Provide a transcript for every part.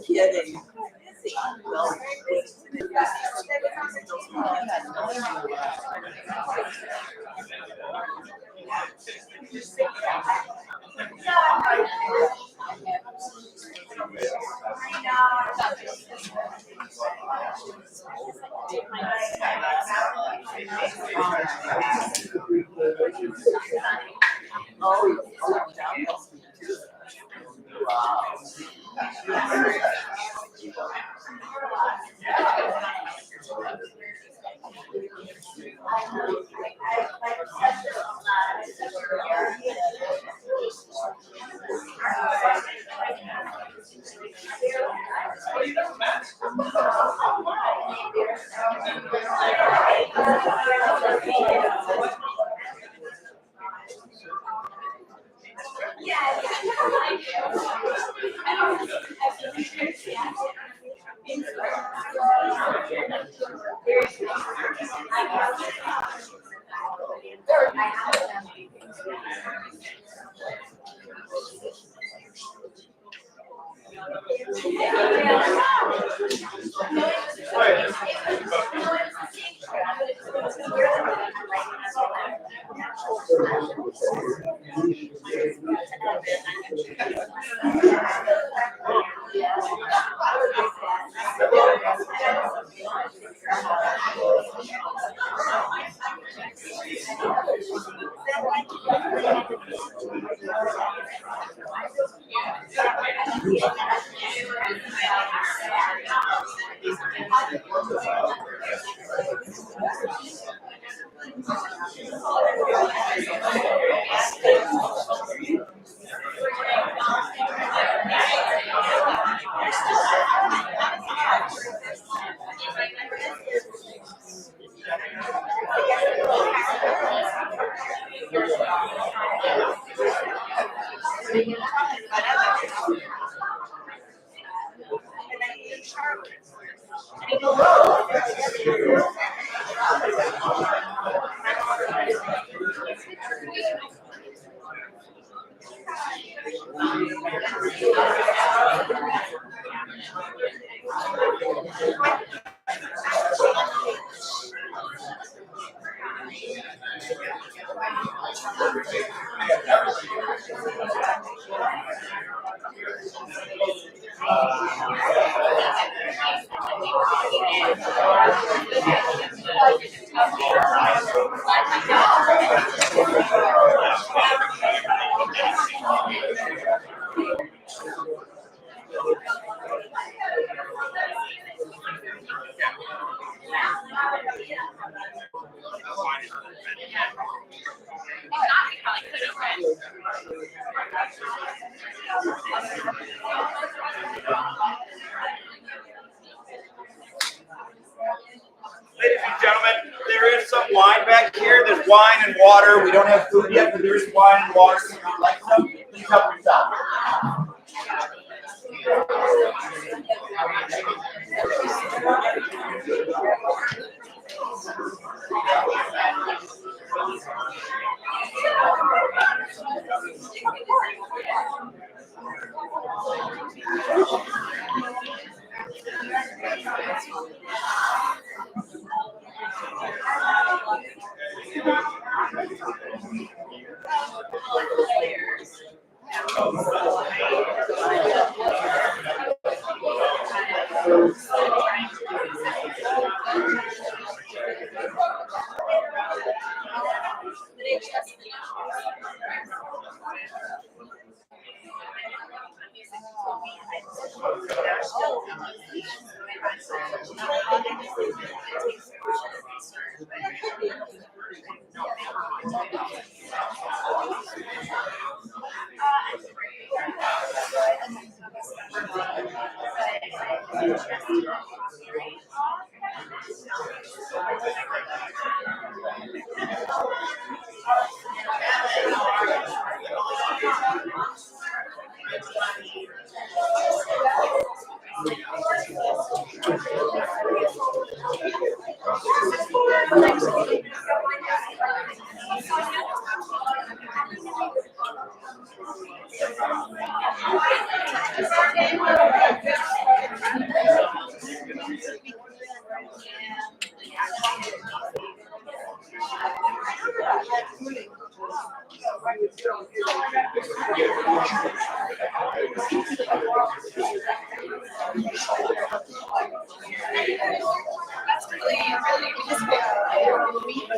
Kidding. Ladies and gentlemen, there is some wine back here. There's wine and water. We don't have food yet, but there is wine and water. If you'd like some, please help yourself.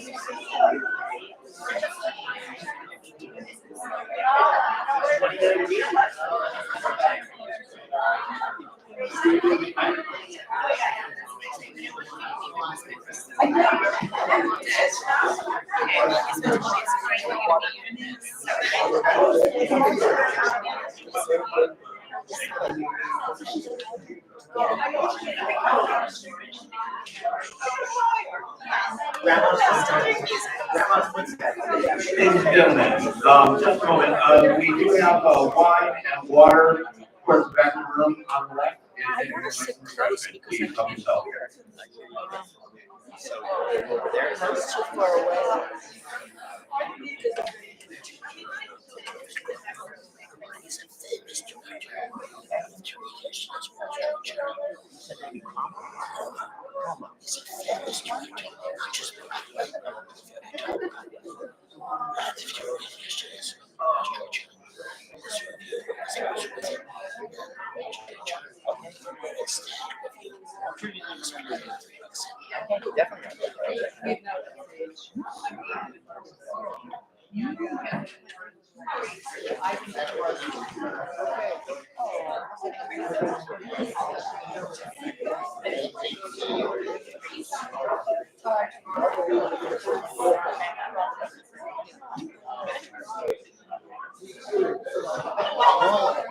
Ladies and gentlemen, just a moment. We do have wine and water towards the back of the room on the left. I want to sit close because I Please help yourself. That's too far away.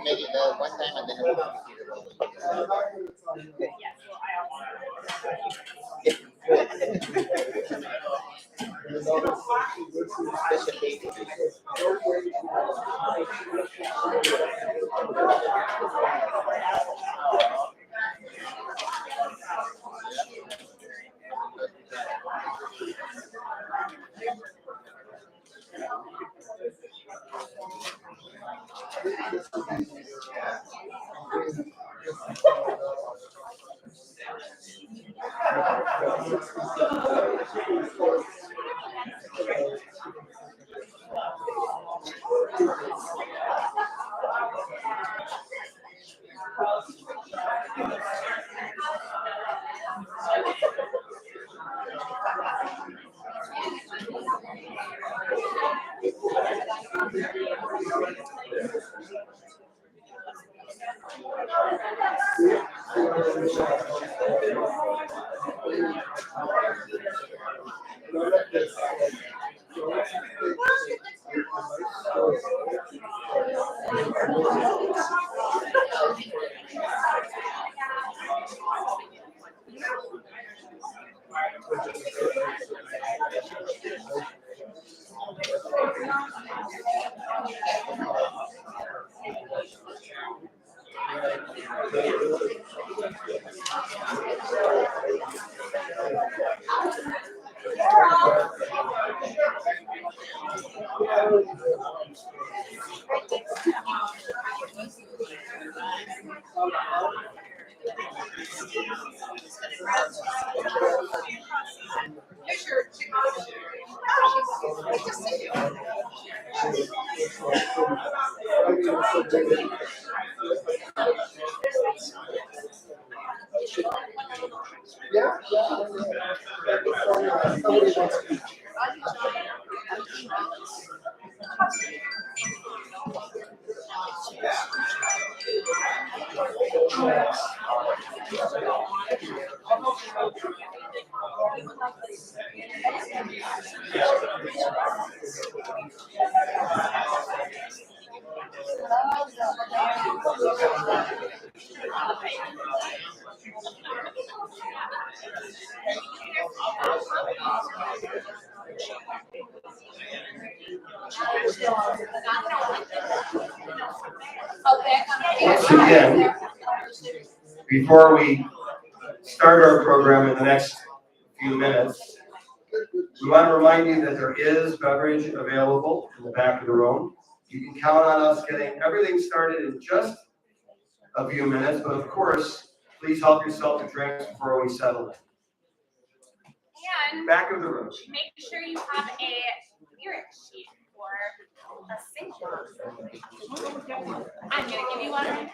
Maybe the one time and then Once again, before we start our program in the next few minutes, we want to remind you that there is beverage available in the back of the room. You can count on us getting everything started in just a few minutes, but of course, please help yourself to drinks before we settle in. And Back of the room. make sure you have a lyric sheet for a sing. I'm gonna give you one.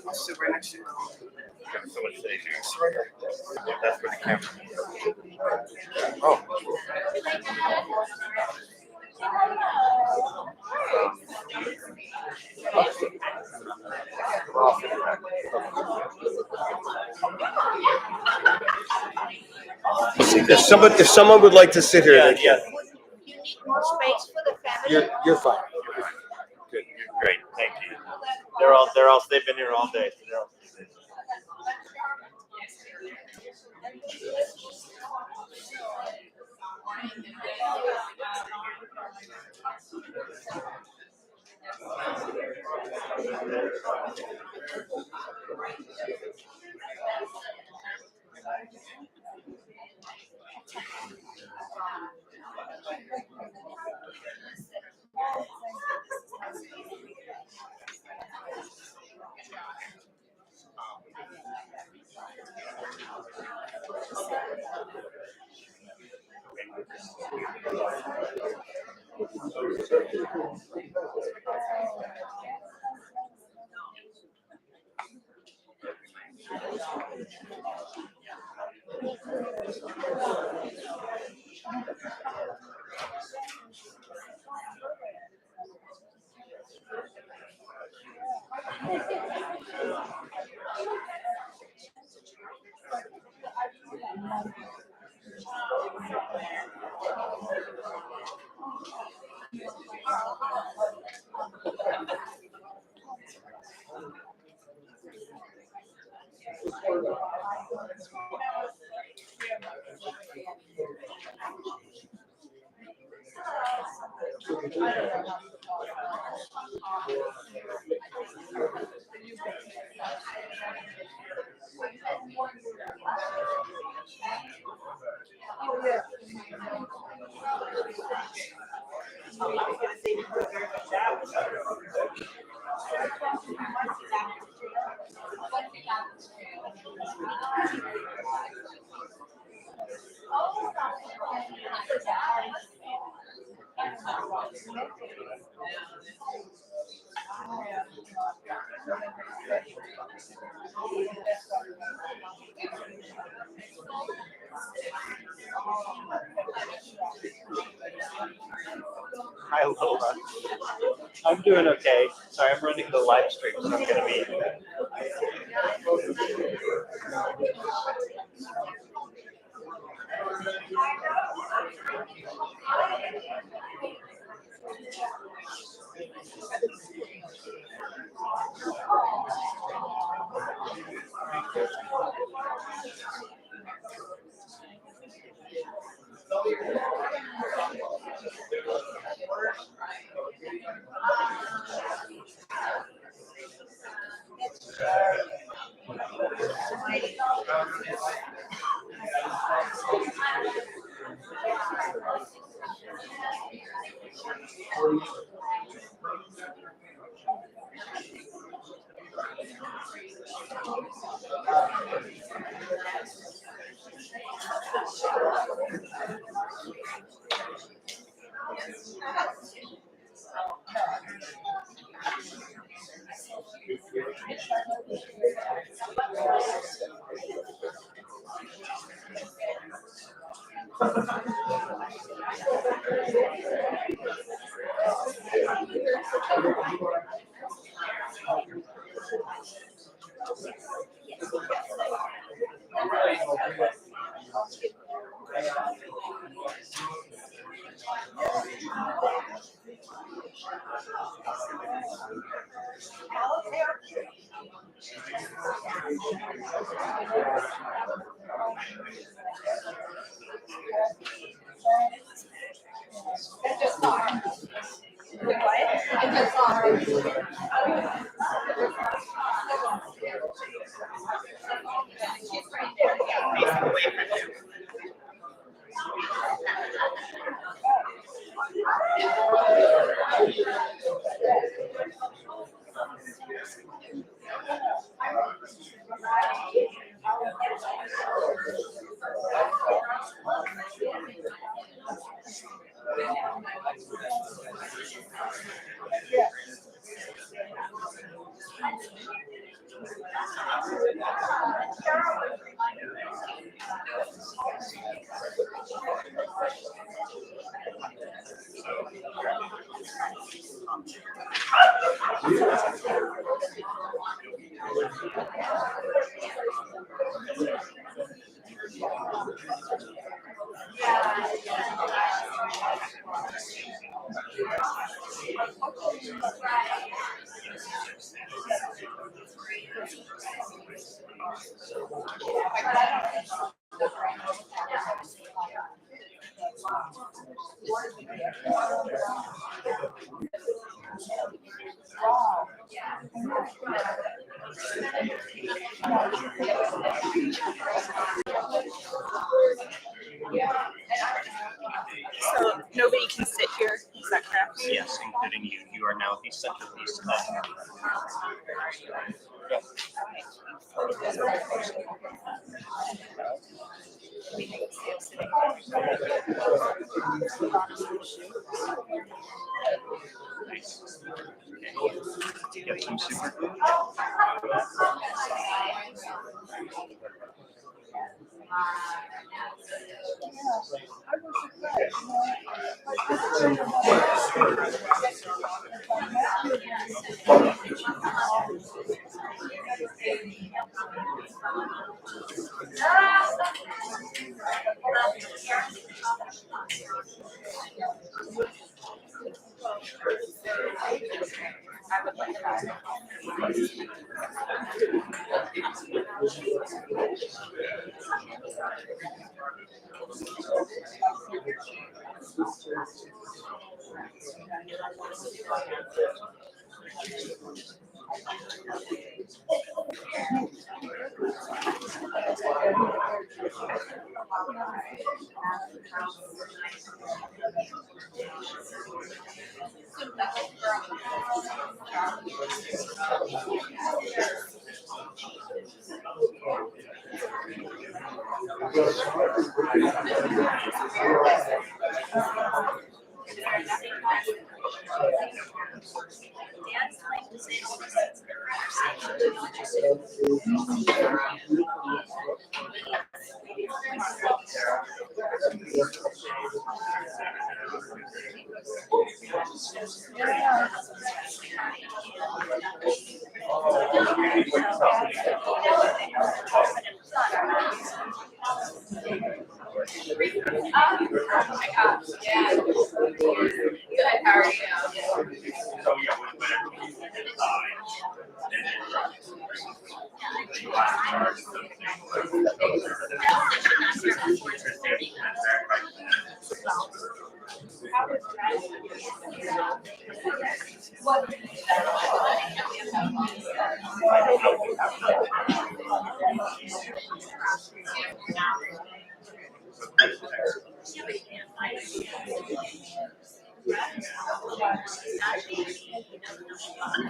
I'll sit right next to you. So much today, that's where the camera is. Oh. If someone would like to sit here, they can. You need more space for the family? You're fine. Good. You're great. Thank you. They've been here all day. Hi, Lola. I'm doing okay. Sorry, I'm running the live stream, so I'm going to be. So nobody can sit here. Is that correct? Yes, including you. You are now the centerpiece of nice. Get some super glue.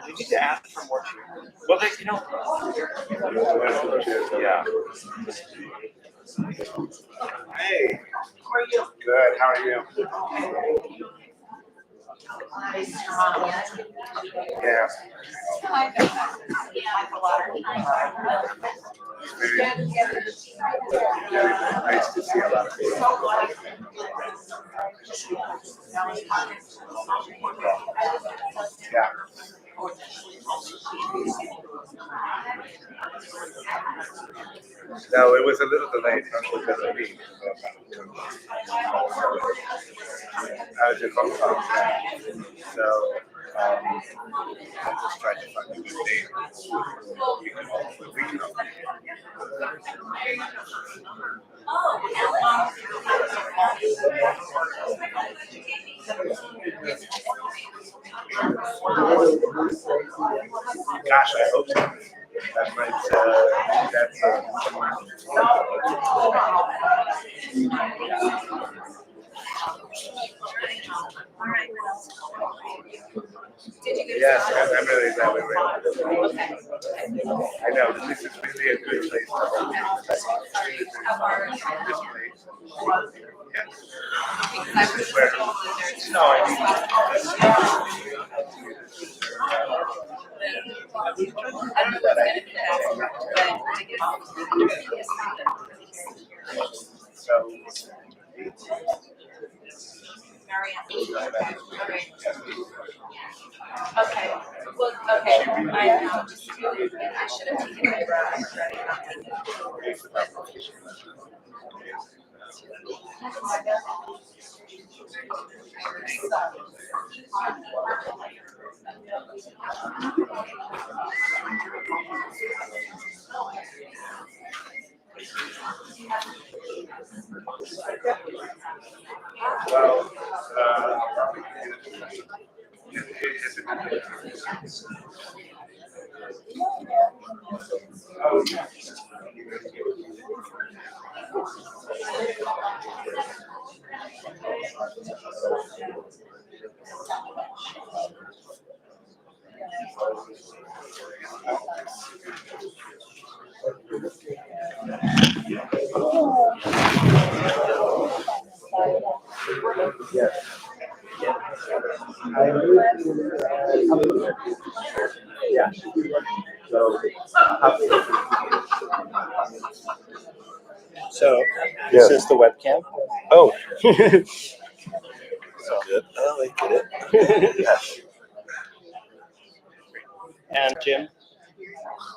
We need to ask for more cheer. Well, they, you know. Yeah. Hey. Good. How are you? Yeah. Very nice to see a lot of people. Yeah. No, it was a little delayed because of me. I was in Hong Kong. So I just tried to find a good day. Gosh, I hope so. That might, that's yes, I'm really glad we were able to. I know, this is really a good place to hold this place. Yes. This is where, no, I mean, so. Okay, well, Okay, I should have taken it. I'm regretting not taking Well, yeah. So, Yeah. is this the webcam? Oh. So good. Oh, I get it. Yes. And Jim,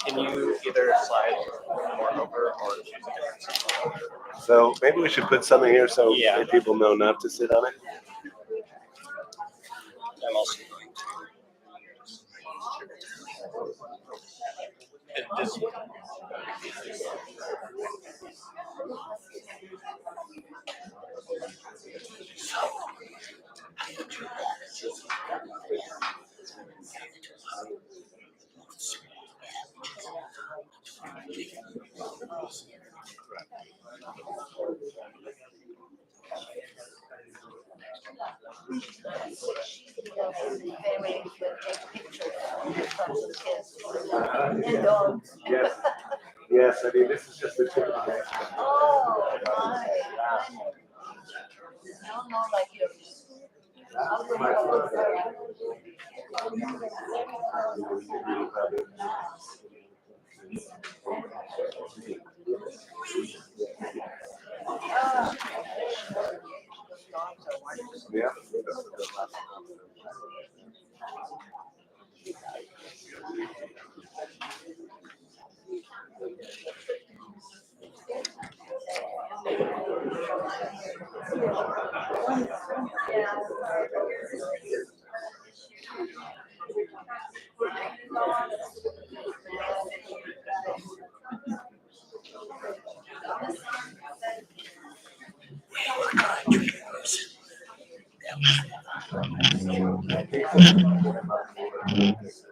can you either slide more over or choose a different seat? So maybe we should put something here so Yeah. people know not to sit on it. I'm also going to. Family that take pictures from the kids and dogs. Yes. Yes, I mean, this is just the tip of the iceberg. Oh, my. No, no, like yours. My father. Yeah.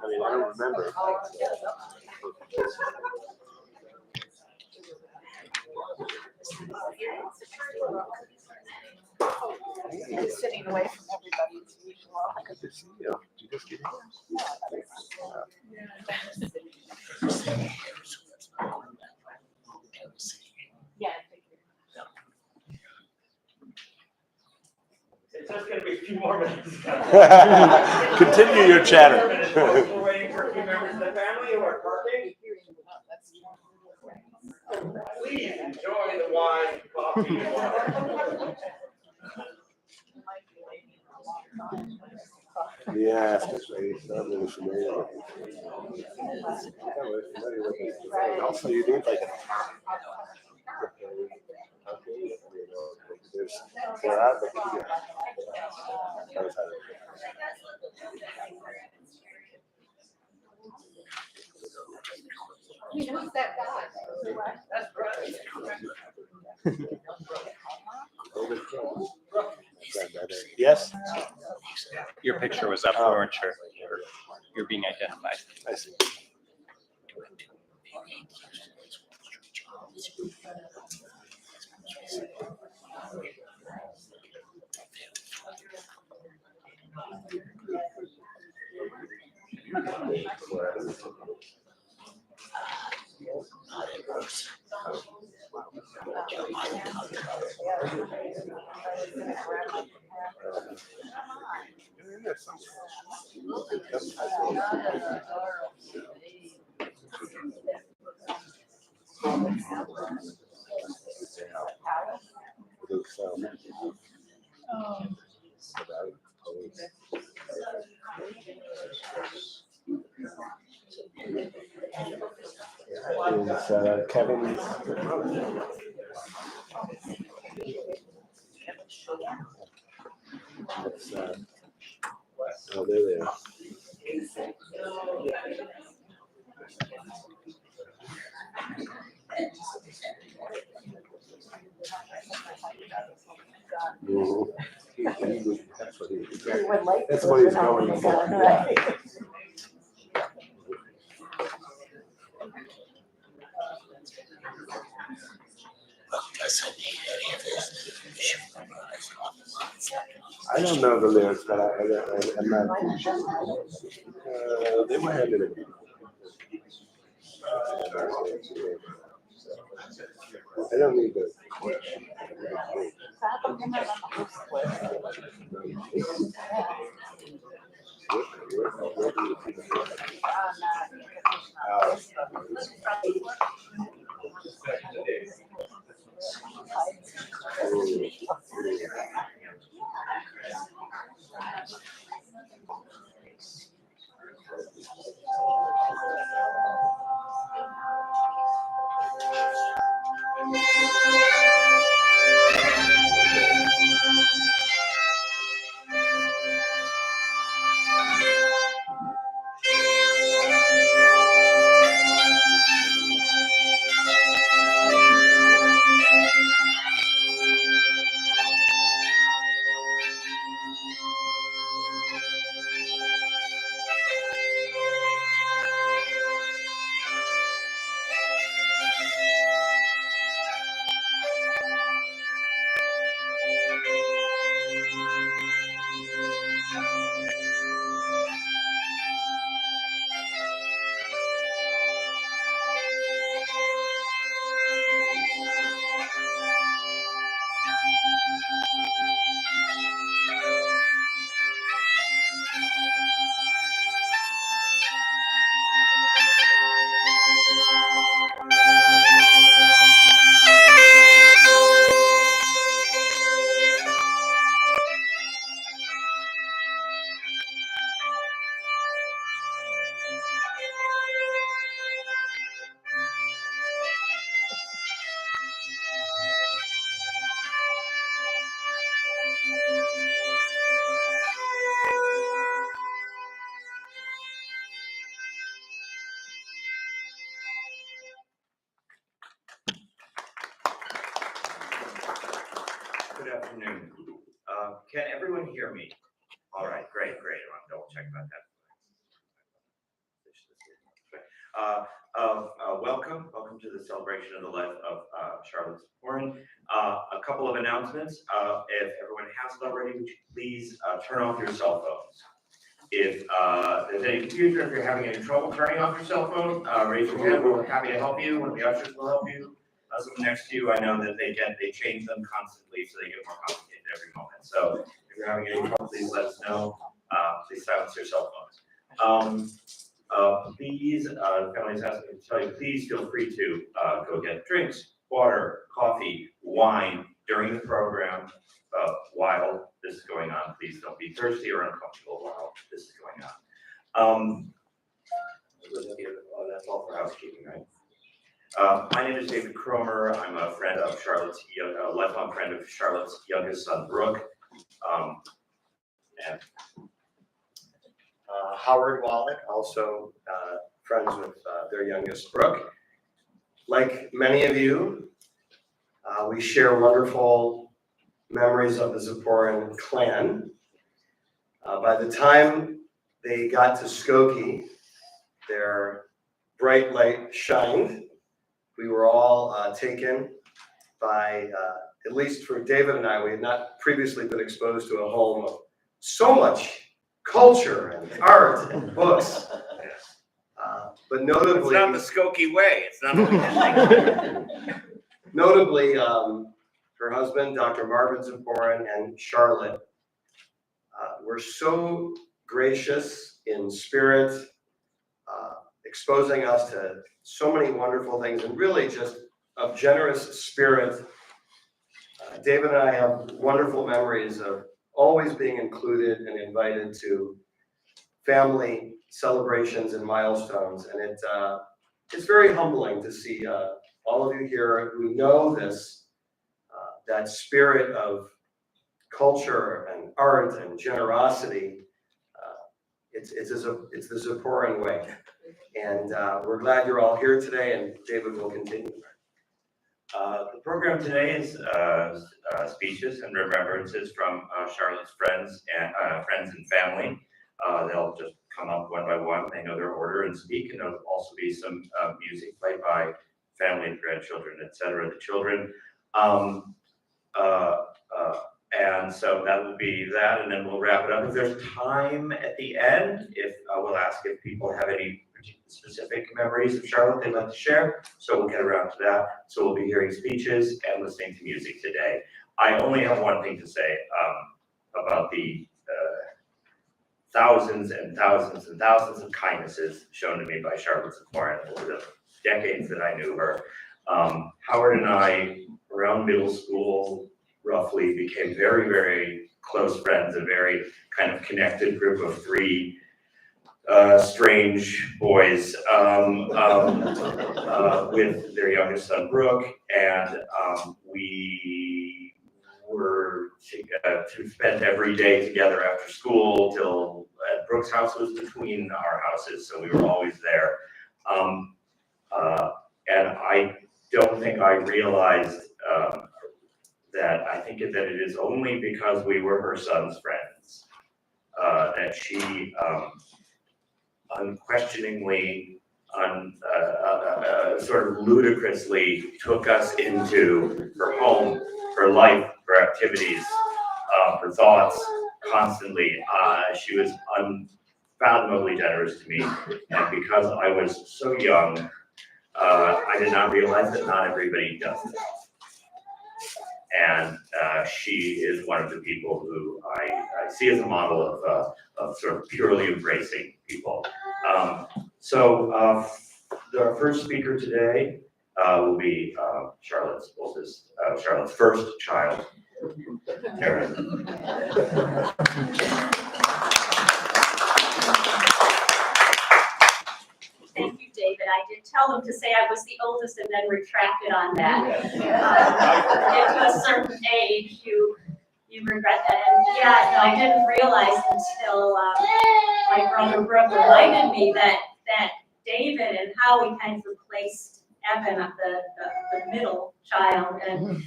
I mean, I don't remember. He's sitting away from everybody as usual. Good to see you. Did you just get Yeah. It's just gonna be a few more minutes. here? Continue your chatter. We're waiting for a few members of the family who are parking. Please enjoy the wine, coffee, and water. Yeah, especially also you need like there's Who's that guy? That's Yes? Your picture was up. We weren't sure. You're being identified. I see. Kevin's. That's, oh, there they are. Mhm. That's what that's what he's going for. Right. I don't know the lyrics, but I'm not. They were handed it. I don't need the. Good afternoon. Can everyone hear me? All right, great. I'm double checking about that. Welcome to the celebration of the life of Charlotte Ziporyn. A couple of announcements. If everyone has it already, would you please turn off your cell phones? If there's any confusion, if you're having any trouble turning off your cell phone, raise your hand. We're happy to help you. One of the ushers will help you. Someone next to you, I know that they change them constantly, so they get more complicated every moment. So if you're having any trouble, please let us know. Please silence your cell phones. Please, Kelly's asking me to tell you, please feel free to go get drinks, water, coffee, wine during the program while this is going on. Please don't be thirsty or uncomfortable while this is going on. That's all for housekeeping, right? My name is David Cromer. I'm a friend of Charlotte's, a lifelong friend of Charlotte's youngest son, Brooke. And Howard Wallach, also friends with their youngest, Brooke. Like many of you, we share wonderful memories of the Ziporyn clan. By the time they got to Skokie, their bright light shined. We were all taken by, at least for David and I, we had not previously been exposed to a home of so much culture and art and books. But notably, it's not the Skokie way. It's not what we think. Notably, her husband, Dr. Marvin Ziporyn, and Charlotte were so gracious in spirit, exposing us to so many wonderful things, and really just of generous spirit. David and I have wonderful memories of always being included and invited to family celebrations and milestones, and it's very humbling to see all of you here who know this, that spirit of culture and art and generosity. It's the Ziporyn way, and we're glad you're all here today, and David will continue. The program today is speeches and remembrances from Charlotte's friends and family. They'll just come up one by one. They know their order and speak, and there'll also be some music played by family, grandchildren, etc. The children. And so that will be that, and then we'll wrap it up. If there's time at the end, we'll ask if people have any specific memories of Charlotte they'd like to share, so we'll get around to that. So we'll be hearing speeches and listening to music today. I only have one thing to say about the thousands and thousands and thousands of kindnesses shown to me by Charlotte Ziporyn over the decades that I knew her. Howard and I, around middle school, roughly became very, very close friends, a very kind of connected group of three strange boys with their youngest son, Brooke, and we were to spend every day together after school till Brooke's house was between our houses, so we were always there. And I don't think I realized that I think that it is only because we were her son's friends that she unquestioningly, sort of ludicrously took us into her home, her life, her activities, her thoughts constantly. She was unfathomably generous to me, and because I was so young, I did not realize that not everybody does that. And she is one of the people who I see as a model of sort of purely embracing people. So our first speaker today will be Charlotte's first child, Karen. Thank you, David. I did tell them to say I was the oldest and then retracted on that. Get to a certain age, you regret that. And yeah, no, I didn't realize until my brother Brooke reminded me that David and how we kind of replaced Evan, the middle child, and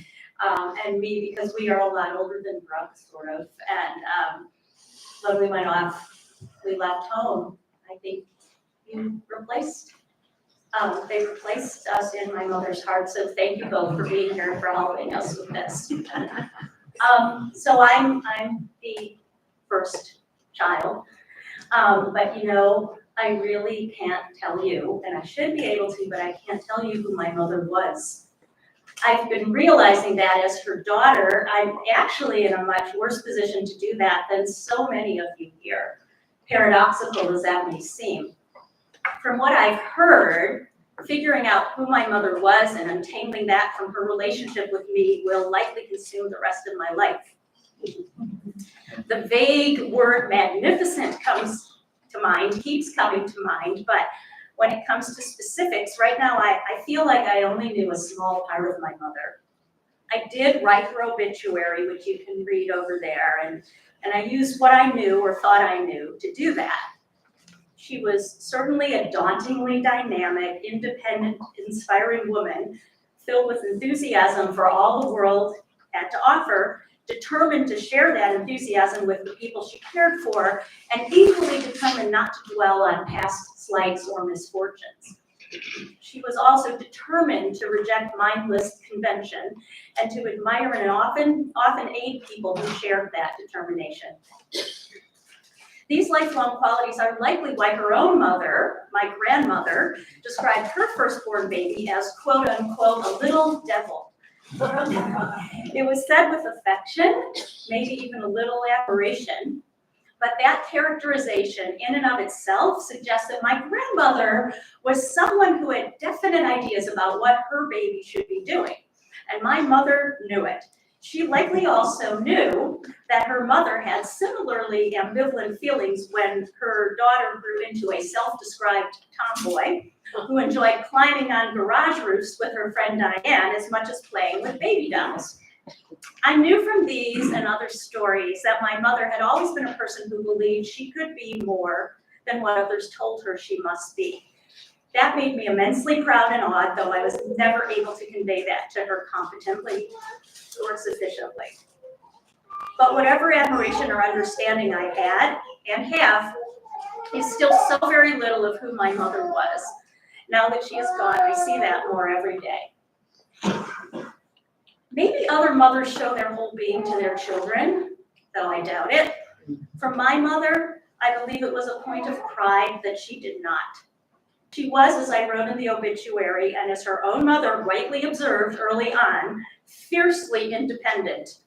me, because we are a lot older than Brooke, sort of. And when we went off, we left home, I think they replaced us in my mother's heart. So thank you both for being here, for helping us with this. So I'm the first child, but I really can't tell you, and I should be able to, but I can't tell you who my mother was. I've been realizing that as her daughter, I'm actually in a much worse position to do that than so many of you here, paradoxical as that may seem. From what I've heard, figuring out who my mother was and untangling that from her relationship with me will likely consume the rest of my life. The vague word magnificent comes to mind, keeps coming to mind, but when it comes to specifics, right now I feel like I only knew a small part of my mother. I did write her obituary, which you can read over there, and I used what I knew or thought I knew to do that. She was certainly a dauntingly dynamic, independent, inspiring woman, filled with enthusiasm for all the world had to offer, determined to share that enthusiasm with the people she cared for, and equally determined not to dwell on past slights or misfortunes. She was also determined to reject mindless convention and to admire and often aid people who shared that determination. These lifelong qualities are likely why her own mother, my grandmother, described her firstborn baby as, quote unquote, a little devil. It was said with affection, maybe even a little admiration, but that characterization in and of itself suggests that my grandmother was someone who had definite ideas about what her baby should be doing. And my mother knew it. She likely also knew that her mother had similarly ambivalent feelings when her daughter grew into a self-described tomboy who enjoyed climbing on garage roofs with her friend Diane as much as playing with baby dolls. I knew from these and other stories that my mother had always been a person who believed she could be more than what others told her she must be. That made me immensely proud and awed, though I was never able to convey that to her competently or sufficiently. But whatever admiration or understanding I had and have is still so very little of who my mother was. Now that she is gone, I see that more every day. Maybe other mothers show their whole being to their children, though I doubt it. For my mother, I believe it was a point of pride that she did not. She was, as I wrote in the obituary, and as her own mother rightly observed early on, fiercely independent.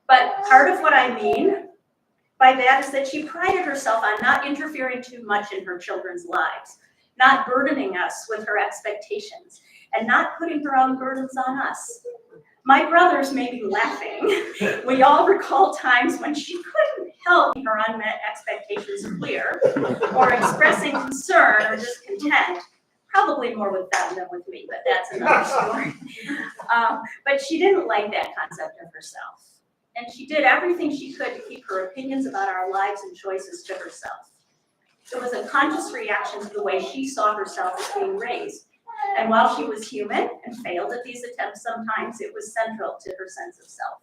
But part of what I mean by that is that she prided herself on not interfering too much in her children's lives, not burdening us with her expectations, and not putting her own burdens on us. My brothers may be laughing. We all recall times when she couldn't help her unmet expectations clear, or expressing concern or discontent, probably more with them than with me, but that's another story. But she didn't like that concept of herself. And she did everything she could to keep her opinions about our lives and choices to herself. It was a conscious reaction to the way she saw herself as being raised. And while she was human and failed at these attempts sometimes, it was central to her sense of self.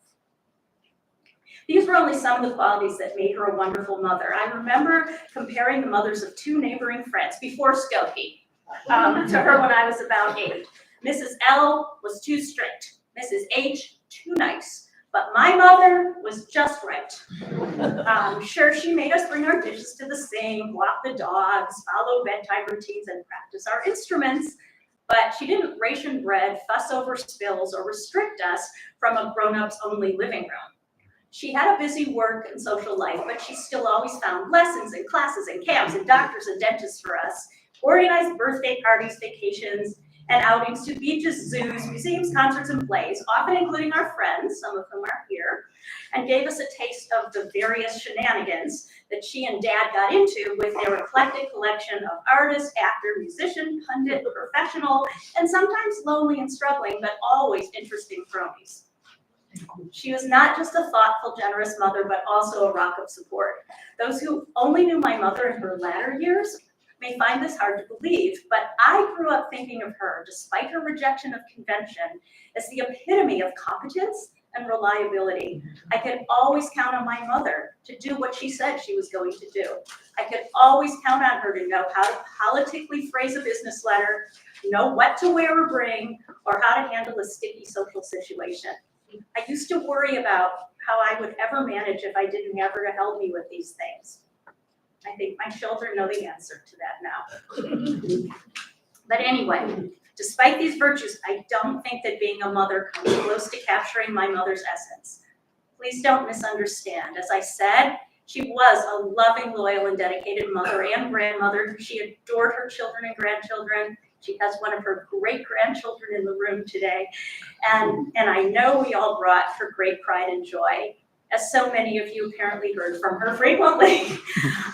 These were only some of the qualities that made her a wonderful mother. I remember comparing the mothers of two neighboring friends before Skokie to her when I was about 8. Mrs. L was too strict. Mrs. H, too nice. But my mother was just right. Sure, she made us bring our dishes to the sink, walk the dogs, follow bedtime routines, and practice our instruments. But she didn't ration bread, fuss over spills, or restrict us from a grown-ups only living room. She had a busy work and social life, but she still always found lessons and classes and camps and doctors and dentists for us, organized birthday parties, vacations, and outings to beaches, zoos, museums, concerts, and plays, often including our friends, some of whom are here, and gave us a taste of the various shenanigans that she and Dad got into with their eclectic collection of artist, actor, musician, pundit, professional, and sometimes lonely and struggling, but always interesting cronies. She was not just a thoughtful, generous mother, but also a rock of support. Those who only knew my mother in her latter years may find this hard to believe, but I grew up thinking of her, despite her rejection of convention, as the epitome of competence and reliability. I could always count on my mother to do what she said she was going to do. I could always count on her to know how to politically phrase a business letter, know what to wear or bring, or how to handle a sticky social situation. I used to worry about how I would ever manage if I didn't have her to help me with these things. I think my children know the answer to that now. But anyway, despite these virtues, I don't think that being a mother comes close to capturing my mother's essence. Please don't misunderstand. As I said, she was a loving, loyal, and dedicated mother and grandmother. She adored her children and grandchildren. She has one of her great-grandchildren in the room today. And I know we all brought her great pride and joy, as so many of you apparently heard from her frequently.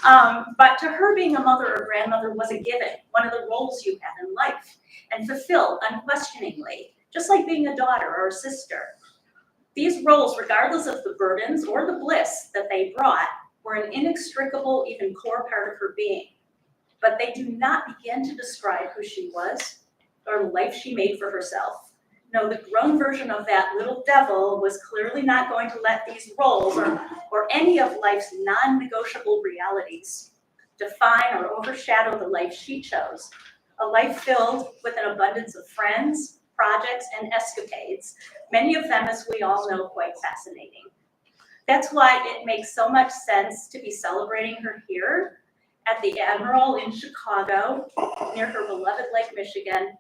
But to her, being a mother or grandmother was a given, one of the roles you had in life, and fulfilled unquestioningly, just like being a daughter or a sister. These roles, regardless of the burdens or the bliss that they brought, were an inextricable, even core part of her being. But they do not begin to describe who she was or the life she made for herself. No, the grown version of that little devil was clearly not going to let these roles or any of life's non-negotiable realities define or overshadow the life she chose. A life filled with an abundance of friends, projects, and escapades, many of them, as we all know, quite fascinating. That's why it makes so much sense to be celebrating her here at the Admiral in Chicago, near her beloved Lake Michigan,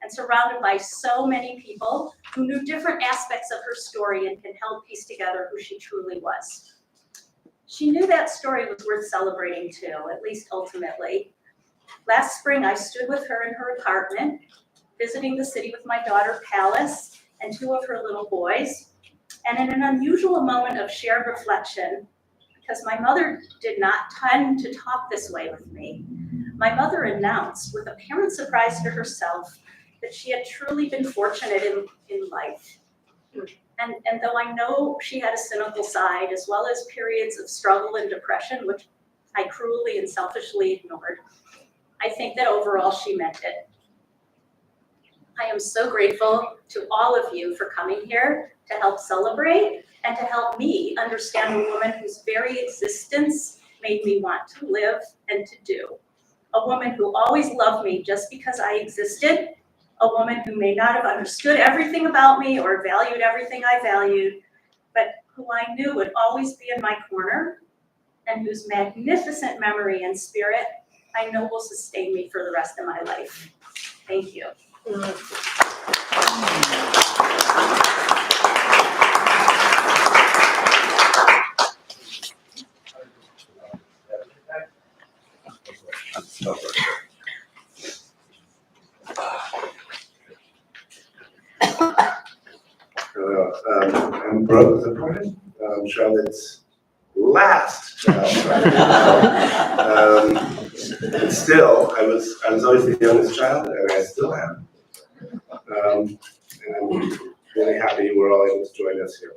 and surrounded by so many people who knew different aspects of her story and can help piece together who she truly was. She knew that story was worth celebrating too, at least ultimately. Last spring, I stood with her in her apartment, visiting the city with my daughter, Palace, and 2 of her little boys. And in an unusual moment of shared reflection, because my mother did not tend to talk this way with me, my mother announced with apparent surprise to herself that she had truly been fortunate in life. And though I know she had a cynical side, as well as periods of struggle and depression, which I cruelly and selfishly ignored, I think that overall she meant it. I am so grateful to all of you for coming here to help celebrate and to help me understand a woman whose very existence made me want to live and to do. A woman who always loved me just because I existed, a woman who may not have understood everything about me or valued everything I valued, but who I knew would always be in my corner, and whose magnificent memory and spirit I know will sustain me for the rest of my life. Thank you. I'm Brooke Ziporyn, Charlotte's last child. But still, I was always the youngest child, and I still am. And I'm really happy you were all able to join us here.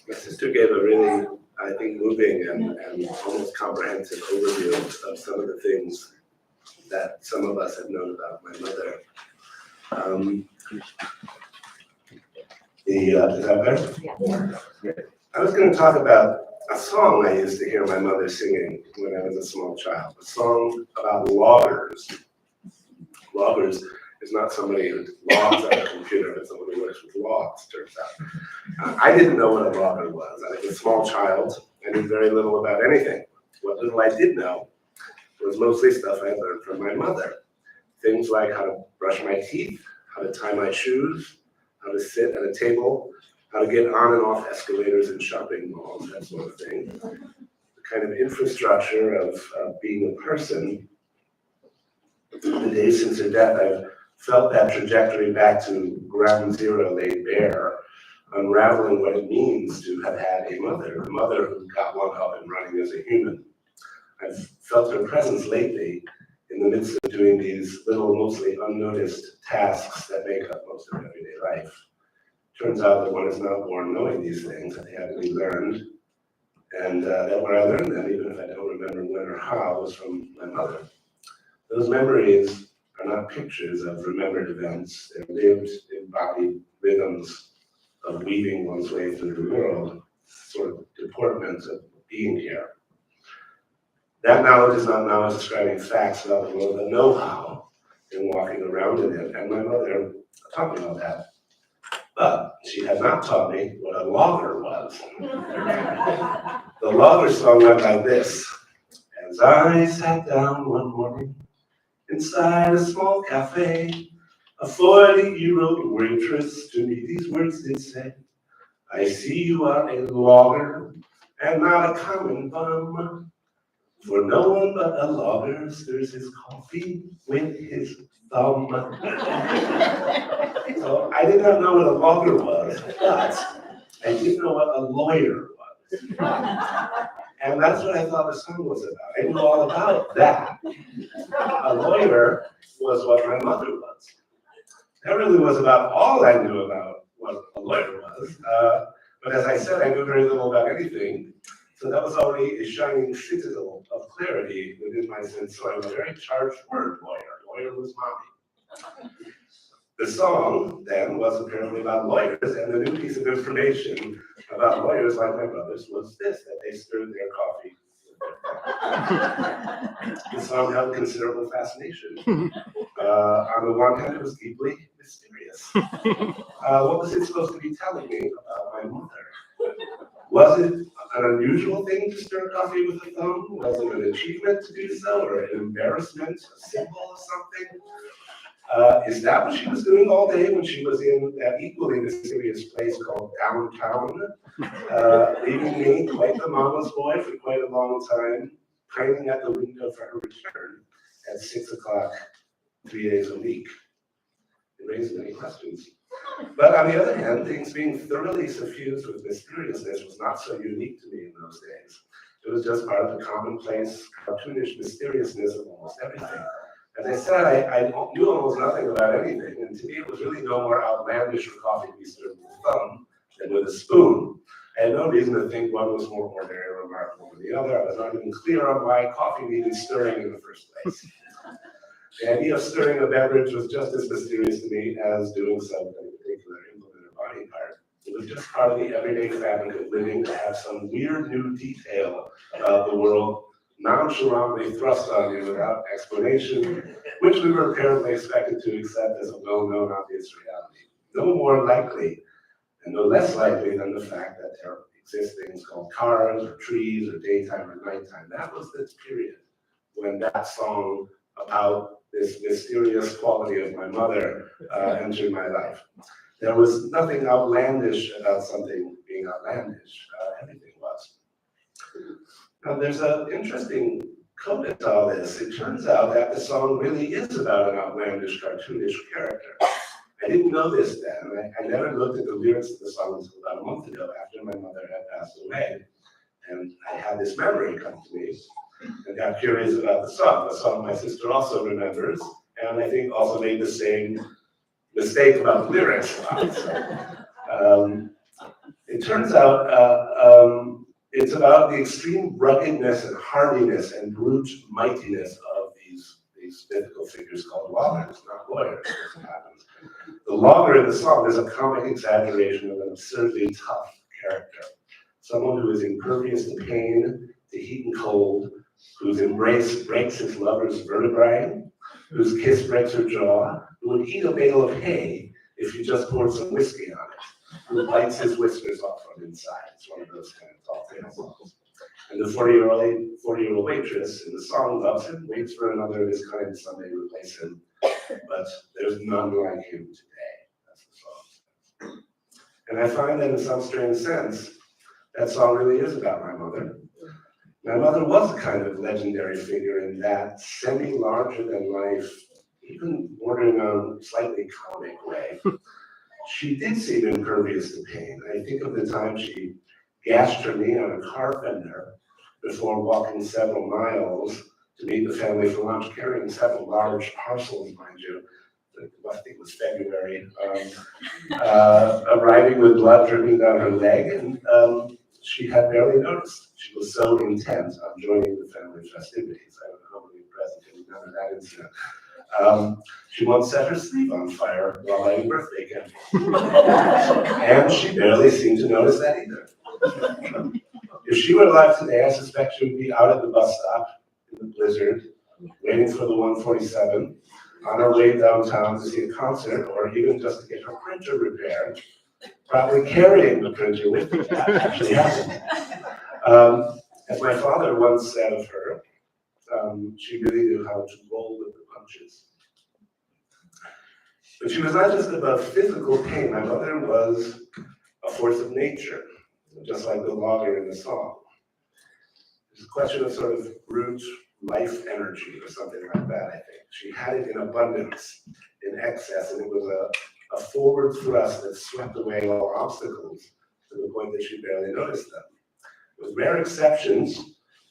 My sister gave a really, I think, moving and almost comprehensive overview of some of the things that some of us have known about my mother. Is that better? I was going to talk about a song I used to hear my mother singing when I was a small child. A song about loggers. Loggers is not somebody who logs on a computer, but someone who works with logs, turns out. I didn't know what a logger was. I was a small child. I knew very little about anything. What little I did know was mostly stuff I learned from my mother. Things like how to brush my teeth, how to tie my shoes, how to sit at a table, how to get on and off escalators in shopping malls, that sort of thing. The kind of infrastructure of being a person. The days since her death, I've felt that trajectory back to ground zero laid bare, unraveling what it means to have had a mother who got one up and running as a human. I've felt her presence lately in the midst of doing these little, mostly unnoticed tasks that make up most of everyday life. Turns out that one is not born knowing these things, that they have to be learned, and that when I learned them, even if I don't remember when or how, was from my mother. Those memories are not pictures of remembered events. They're lived, embodied rhythms of weaving one's way through the world, sort of deportment of being here. That knowledge is not knowledge describing facts about the world, but know-how in walking around in it. And my mother taught me all that. But she had not taught me what a logger was. The logger song went like this. As I sat down one morning inside a small cafe, a 40-year-old waitress to me these words did say, I see you are a logger and not a common bum. For no one but a logger stirs his coffee with his thumb. So I did not know what a logger was, but I did know what a lawyer was. And that's what I thought the song was about. I knew all about that. A lawyer was what my mother was. That really was about all I knew about what a lawyer was. But as I said, I knew very little about anything. So that was already a shining citadel of clarity within my sense. So I'm a very charged word, lawyer. Lawyer was mommy. The song then was apparently about lawyers, and the new piece of information about lawyers like my brothers was this, that they stirred their coffee. The song held considerable fascination. On the one hand, it was deeply mysterious. What was it supposed to be telling me about my mother? Was it an unusual thing to stir coffee with a thumb? Was it an achievement to do so, or an embarrassment, a symbol of something? Is that what she was doing all day when she was in that equally mysterious place called downtown? Leaving me, quite the mama's boy, for quite a long time, pining at the window for her return at 6 o'clock, 3 days a week. It raised many questions. But on the other hand, things being thoroughly suffused with mysteriousness was not so unique to me in those days. It was just part of the commonplace, cartoonish mysteriousness of almost everything. As I said, I knew almost nothing about anything, and to me it was really no more outlandish for coffee to be served with a thumb than with a spoon. I had no reason to think one was more ordinary or remarkable than the other. I was not even clear on why coffee needed stirring in the first place. The idea of stirring a beverage was just as mysterious to me as doing some particular implement or body part. It was just part of the everyday fabric of living to have some weird new detail about the world nonchalantly thrust on you without explanation, which we were apparently expected to accept as a well-known obvious reality. No more likely and no less likely than the fact that there exist things called cars or trees or daytime or nighttime. That was the period when that song about this mysterious quality of my mother entered my life. There was nothing outlandish about something being outlandish. Everything was. Now, there's an interesting comment to all this. It turns out that the song really is about an outlandish, cartoonish character. I didn't know this then. I never looked at the lyrics of the song until about a month ago after my mother had passed away. And I had this memory come to me and got curious about the song my sister also remembers, and I think also made the same mistake about the lyrics. It turns out it's about the extreme ruggedness and hardiness and brute mightiness of these mythical figures called loggers, not lawyers, as it happens. The logger in the song is a comic exaggeration of an absurdly tough character. Someone who is impervious to pain, to heat and cold, whose embrace breaks his lover's vertebrae, whose kiss breaks her jaw, who would eat a bale of hay if you just poured some whiskey on it, who bites his whiskers off from inside. It's one of those kind of tall tale songs. And the 40-year-old waitress in the song loves him, waits for another of his kind to someday replace him, but there's none like him today. That's the song. And I find that in some strange sense, that song really is about my mother. My mother was a kind of legendary figure in that semi-larger-than-life, even bordering on slightly comic way. She did seem impervious to pain. I think of the time she gashed her knee on a car fender before walking several miles to meet the family for lunch, carrying several large parcels, mind you. I think it was February. Arriving with blood dripping down her leg, and she had barely noticed. She was so intent on joining the family festivities. I don't know how many present can remember that incident. She once set her sleeve on fire while lighting birthday candles. And she barely seemed to notice that either. If she were alive today, I suspect she would be out at the bus stop in the blizzard, waiting for the 147, on her way downtown to see a concert, or even just to get her printer repaired, probably carrying the printer with her. That actually happened. As my father once said of her, she really knew how to roll with the punches. But she was not just about physical pain. My mother was a force of nature, just like the logger in the song. It's a question of sort of brute life energy or something like that, I think. She had it in abundance, in excess, and it was a forward thrust that swept away all obstacles to the point that she barely noticed them. With rare exceptions,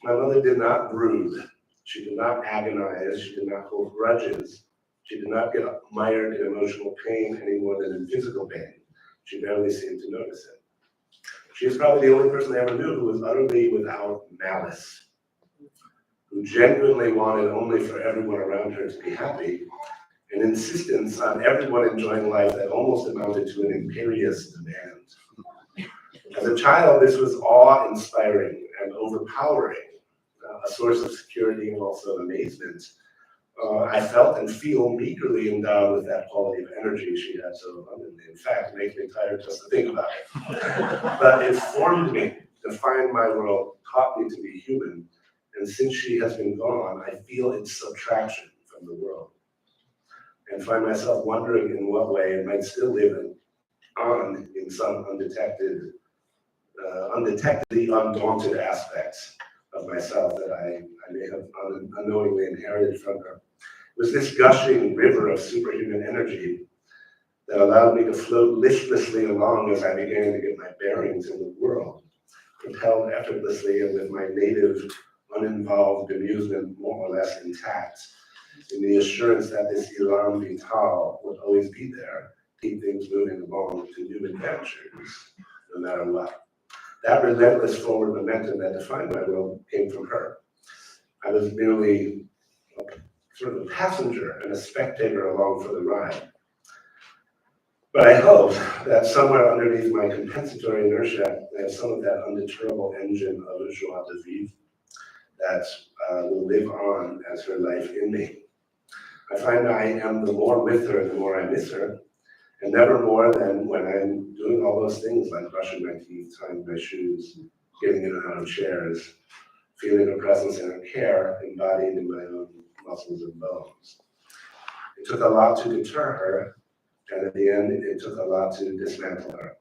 my mother did not brood. She did not agonize. She did not hold grudges. She did not get mired in emotional pain any more than in physical pain. She barely seemed to notice it. She is probably the only person I ever knew who was utterly without malice, who genuinely wanted only for everyone around her to be happy, an insistence on everyone enjoying life that almost amounted to an imperious demand. As a child, this was awe-inspiring and overpowering, a source of security and also amazement. I felt and feel meagerly endowed with that quality of energy she had so abundantly. In fact, it makes me tired just to think about it. But it formed me, defined my world, taught me to be human. And since she has been gone, I feel its subtraction from the world. And find myself wondering in what way it might still live on in some undetectedly undaunted aspects of myself that I may have unknowingly inherited from her. It was this gushing river of superhuman energy that allowed me to float listlessly along as I began to get my bearings in the world, propelled effortlessly and with my native, uninvolved amusement more or less intact, in the assurance that this elan vital would always be there, keep things moving along to new adventures, no matter what. That relentless forward momentum that defined my world came from her. I was merely sort of a passenger and a spectator along for the ride. But I hope that somewhere underneath my compensatory inertia, I have some of that undeterrable engine of joie de vivre that will live on as her life in me. I find I am the more with her, the more I miss her, and never more than when I'm doing all those things like brushing my teeth, tying my shoes, getting in and out of chairs, feeling her presence and her care embodied in my own muscles and bones. It took a lot to deter her, and at the end, it took a lot to dismantle her.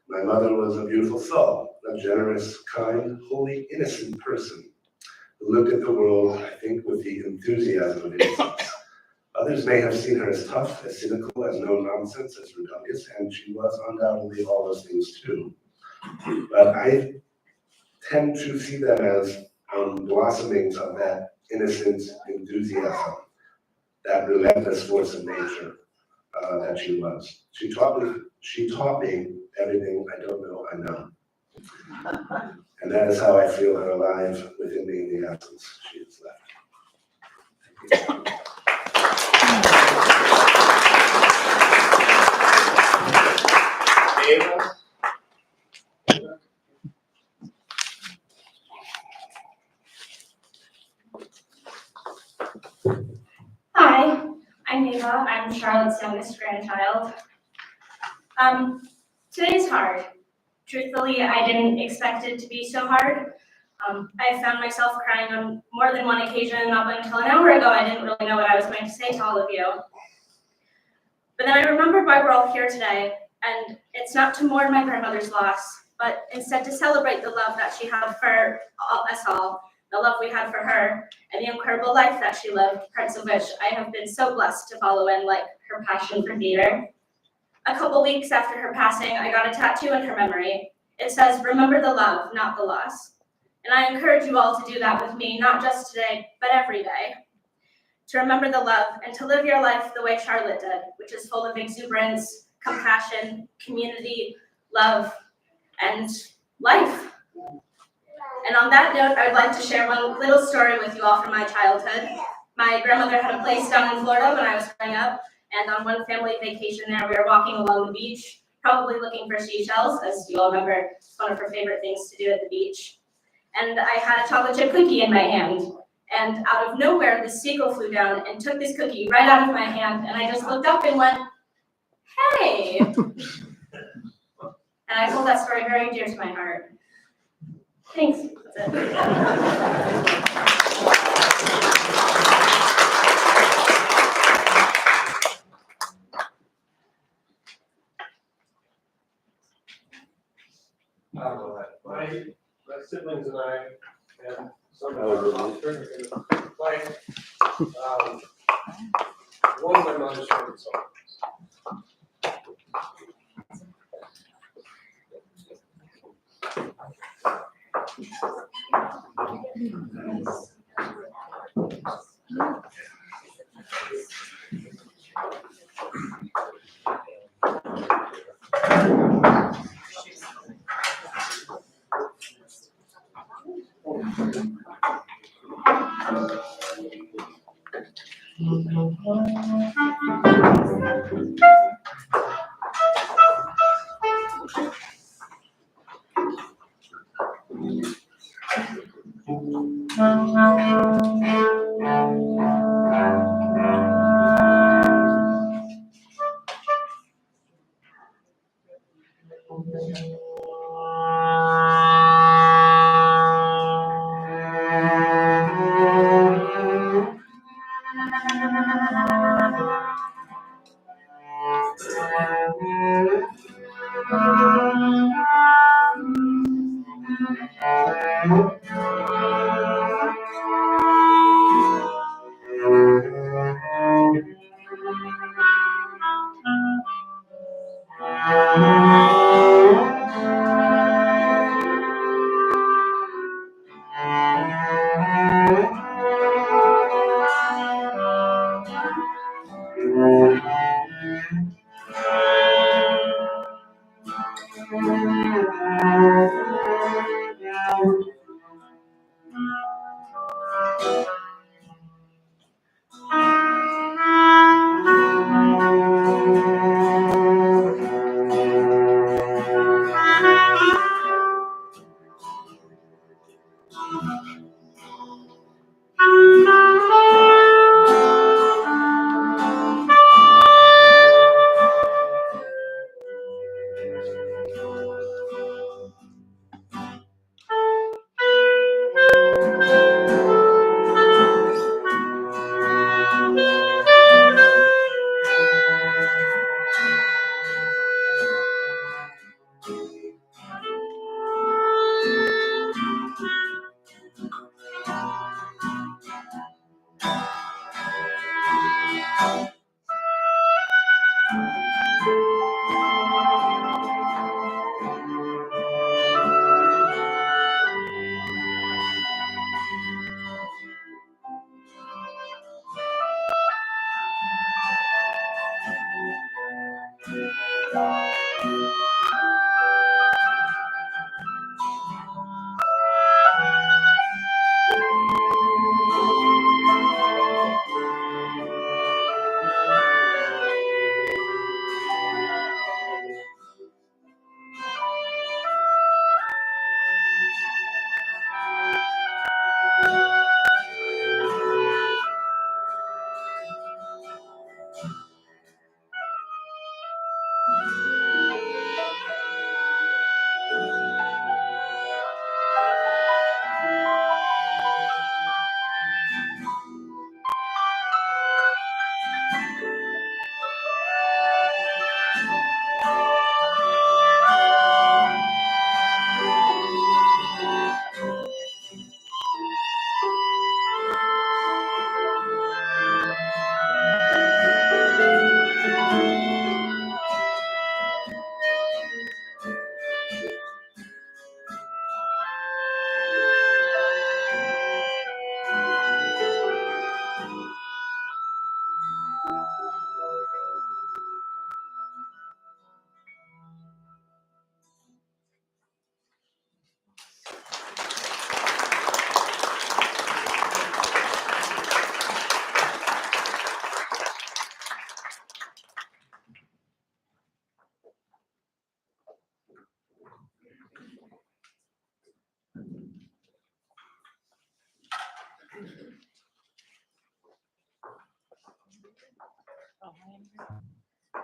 My mother was a beautiful soul, a generous, kind, wholly innocent person who looked at the world, I think, with the enthusiasm of innocence. Others may have seen her as tough, as cynical, as no-nonsense, as rebellious, and she was undoubtedly all those things too. But I tend to see them as blossomings of that innocent enthusiasm, that relentless force of nature that she was. She taught me everything I don't know I know. And that is how I feel her alive within me in the absence she has left. Thank you. Hi, I'm Ava. I'm Charlotte's youngest grandchild. Today's hard. Truthfully, I didn't expect it to be so hard. I found myself crying on more than one occasion. Up until an hour ago, I didn't really know what I was going to say to all of you. But then I remembered why we're all here today, and it's not to mourn my grandmother's loss, but instead to celebrate the love that she had for us all, the love we had for her, and the incredible life that she lived, parts of which I have been so blessed to follow in, like her passion for theater. A couple weeks after her passing, I got a tattoo in her memory. It says, "Remember the love, not the loss." And I encourage you all to do that with me, not just today, but every day. To remember the love and to live your life the way Charlotte did, which is full of exuberance, compassion, community, love, and life. And on that note, I would like to share one little story with you all from my childhood. My grandmother had a place down in Florida when I was growing up, and on one family vacation there, we were walking along the beach, probably looking for seashells, as you all remember, it's one of her favorite things to do at the beach. And I had a chocolate chip cookie in my hand. And out of nowhere, this seagull flew down and took this cookie right out of my hand, and I just looked up and went, "Hey!" And I hold that story very dear to my heart. Thanks. That's it. My siblings and I, and some That was really like one of my mother's favorite songs.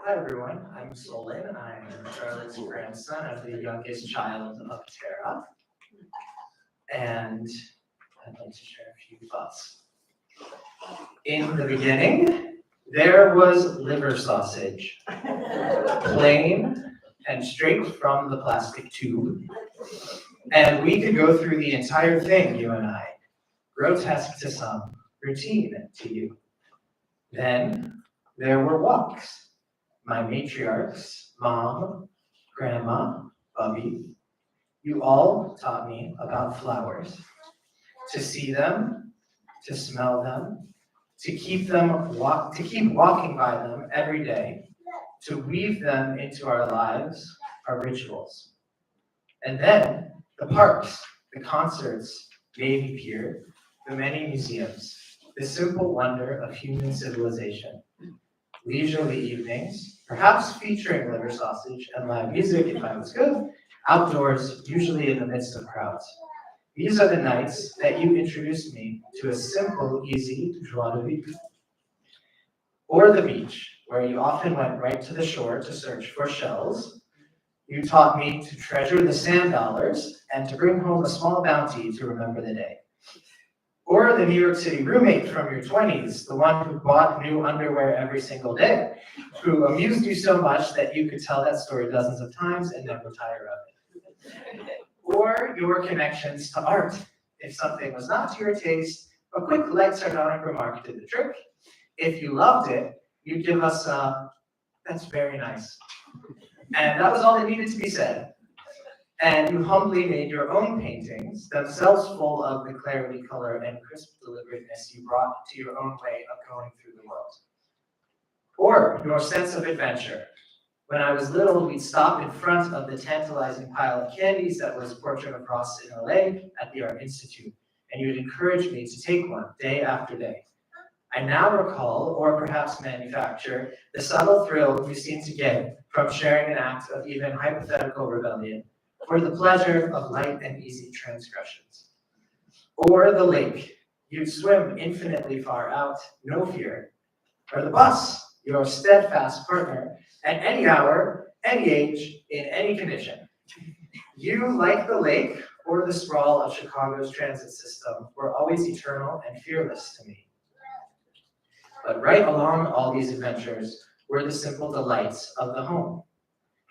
Hi everyone, I'm Solon. I'm Charlotte's grandson. I'm the youngest child of Tara. And I'd like to share a few thoughts. In the beginning, there was liver sausage, plain and straight from the plastic tube. And we could go through the entire thing, you and I, grotesque to some, routine to you. Then there were walks. My matriarchs, Mom, Grandma, Bubby, you all taught me about flowers. To see them, to smell them, to keep walking by them every day, to weave them into our lives, our rituals. And then the parks, the concerts, Navy Pier, the many museums, the simple wonder of human civilization. Leisurely evenings, perhaps featuring liver sausage and live music if I was good, outdoors, usually in the midst of crowds. These are the nights that you introduced me to a simple, easy joie de vivre. Or the beach, where you often went right to the shore to search for shells. You taught me to treasure the sand dollars and to bring home a small bounty to remember the day. Or the New York City roommate from your 20s, the one who bought new underwear every single day, who amused you so much that you could tell that story dozens of times and never tire of it. Or your connections to art. If something was not to your taste, a quick light sardonic remark did the trick. If you loved it, you'd give us that's very nice. And that was all that needed to be said. And you humbly made your own paintings, themselves full of the clarity, color, and crisp deliberateness you brought to your own way of going through the world. Or your sense of adventure. When I was little, we'd stop in front of the tantalizing pile of candies that was Portrait of Ross in LA at the Art Institute, and you'd encourage me to take one day after day. I now recall, or perhaps manufacture, the subtle thrill you seem to get from sharing an act of even hypothetical rebellion, for the pleasure of light and easy transgressions. Or the lake, you'd swim infinitely far out, no fear. Or the bus, your steadfast partner, at any hour, any age, in any condition. You, like the lake or the sprawl of Chicago's transit system, were always eternal and fearless to me. But right along all these adventures were the simple delights of the home.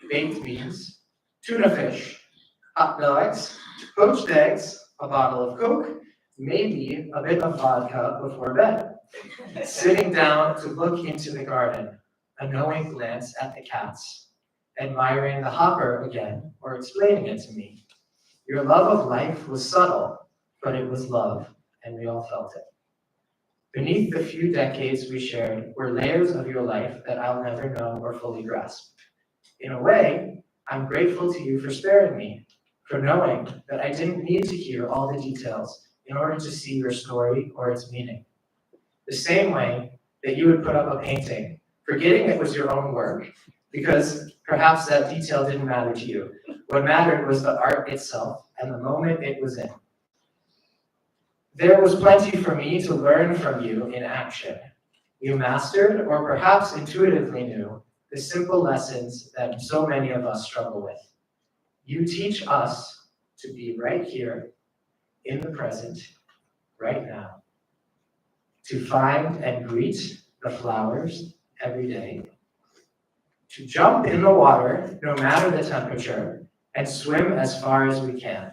Baked beans, tuna fish, hot dogs, poached eggs, a bottle of Coke, maybe a bit of vodka before bed. sitting down to look into the garden, a knowing glance at the cats, admiring the hopper again, or explaining it to me. Your love of life was subtle, but it was love, and we all felt it. Beneath the few decades we shared were layers of your life that I'll never know or fully grasp. In a way, I'm grateful to you for sparing me, for knowing that I didn't need to hear all the details in order to see your story or its meaning. The same way that you would put up a painting, forgetting it was your own work, because perhaps that detail didn't matter to you. What mattered was the art itself and the moment it was in. There was plenty for me to learn from you in action. You mastered, or perhaps intuitively knew, the simple lessons that so many of us struggle with. You teach us to be right here, in the present, right now. To find and greet the flowers every day. To jump in the water, no matter the temperature, and swim as far as we can.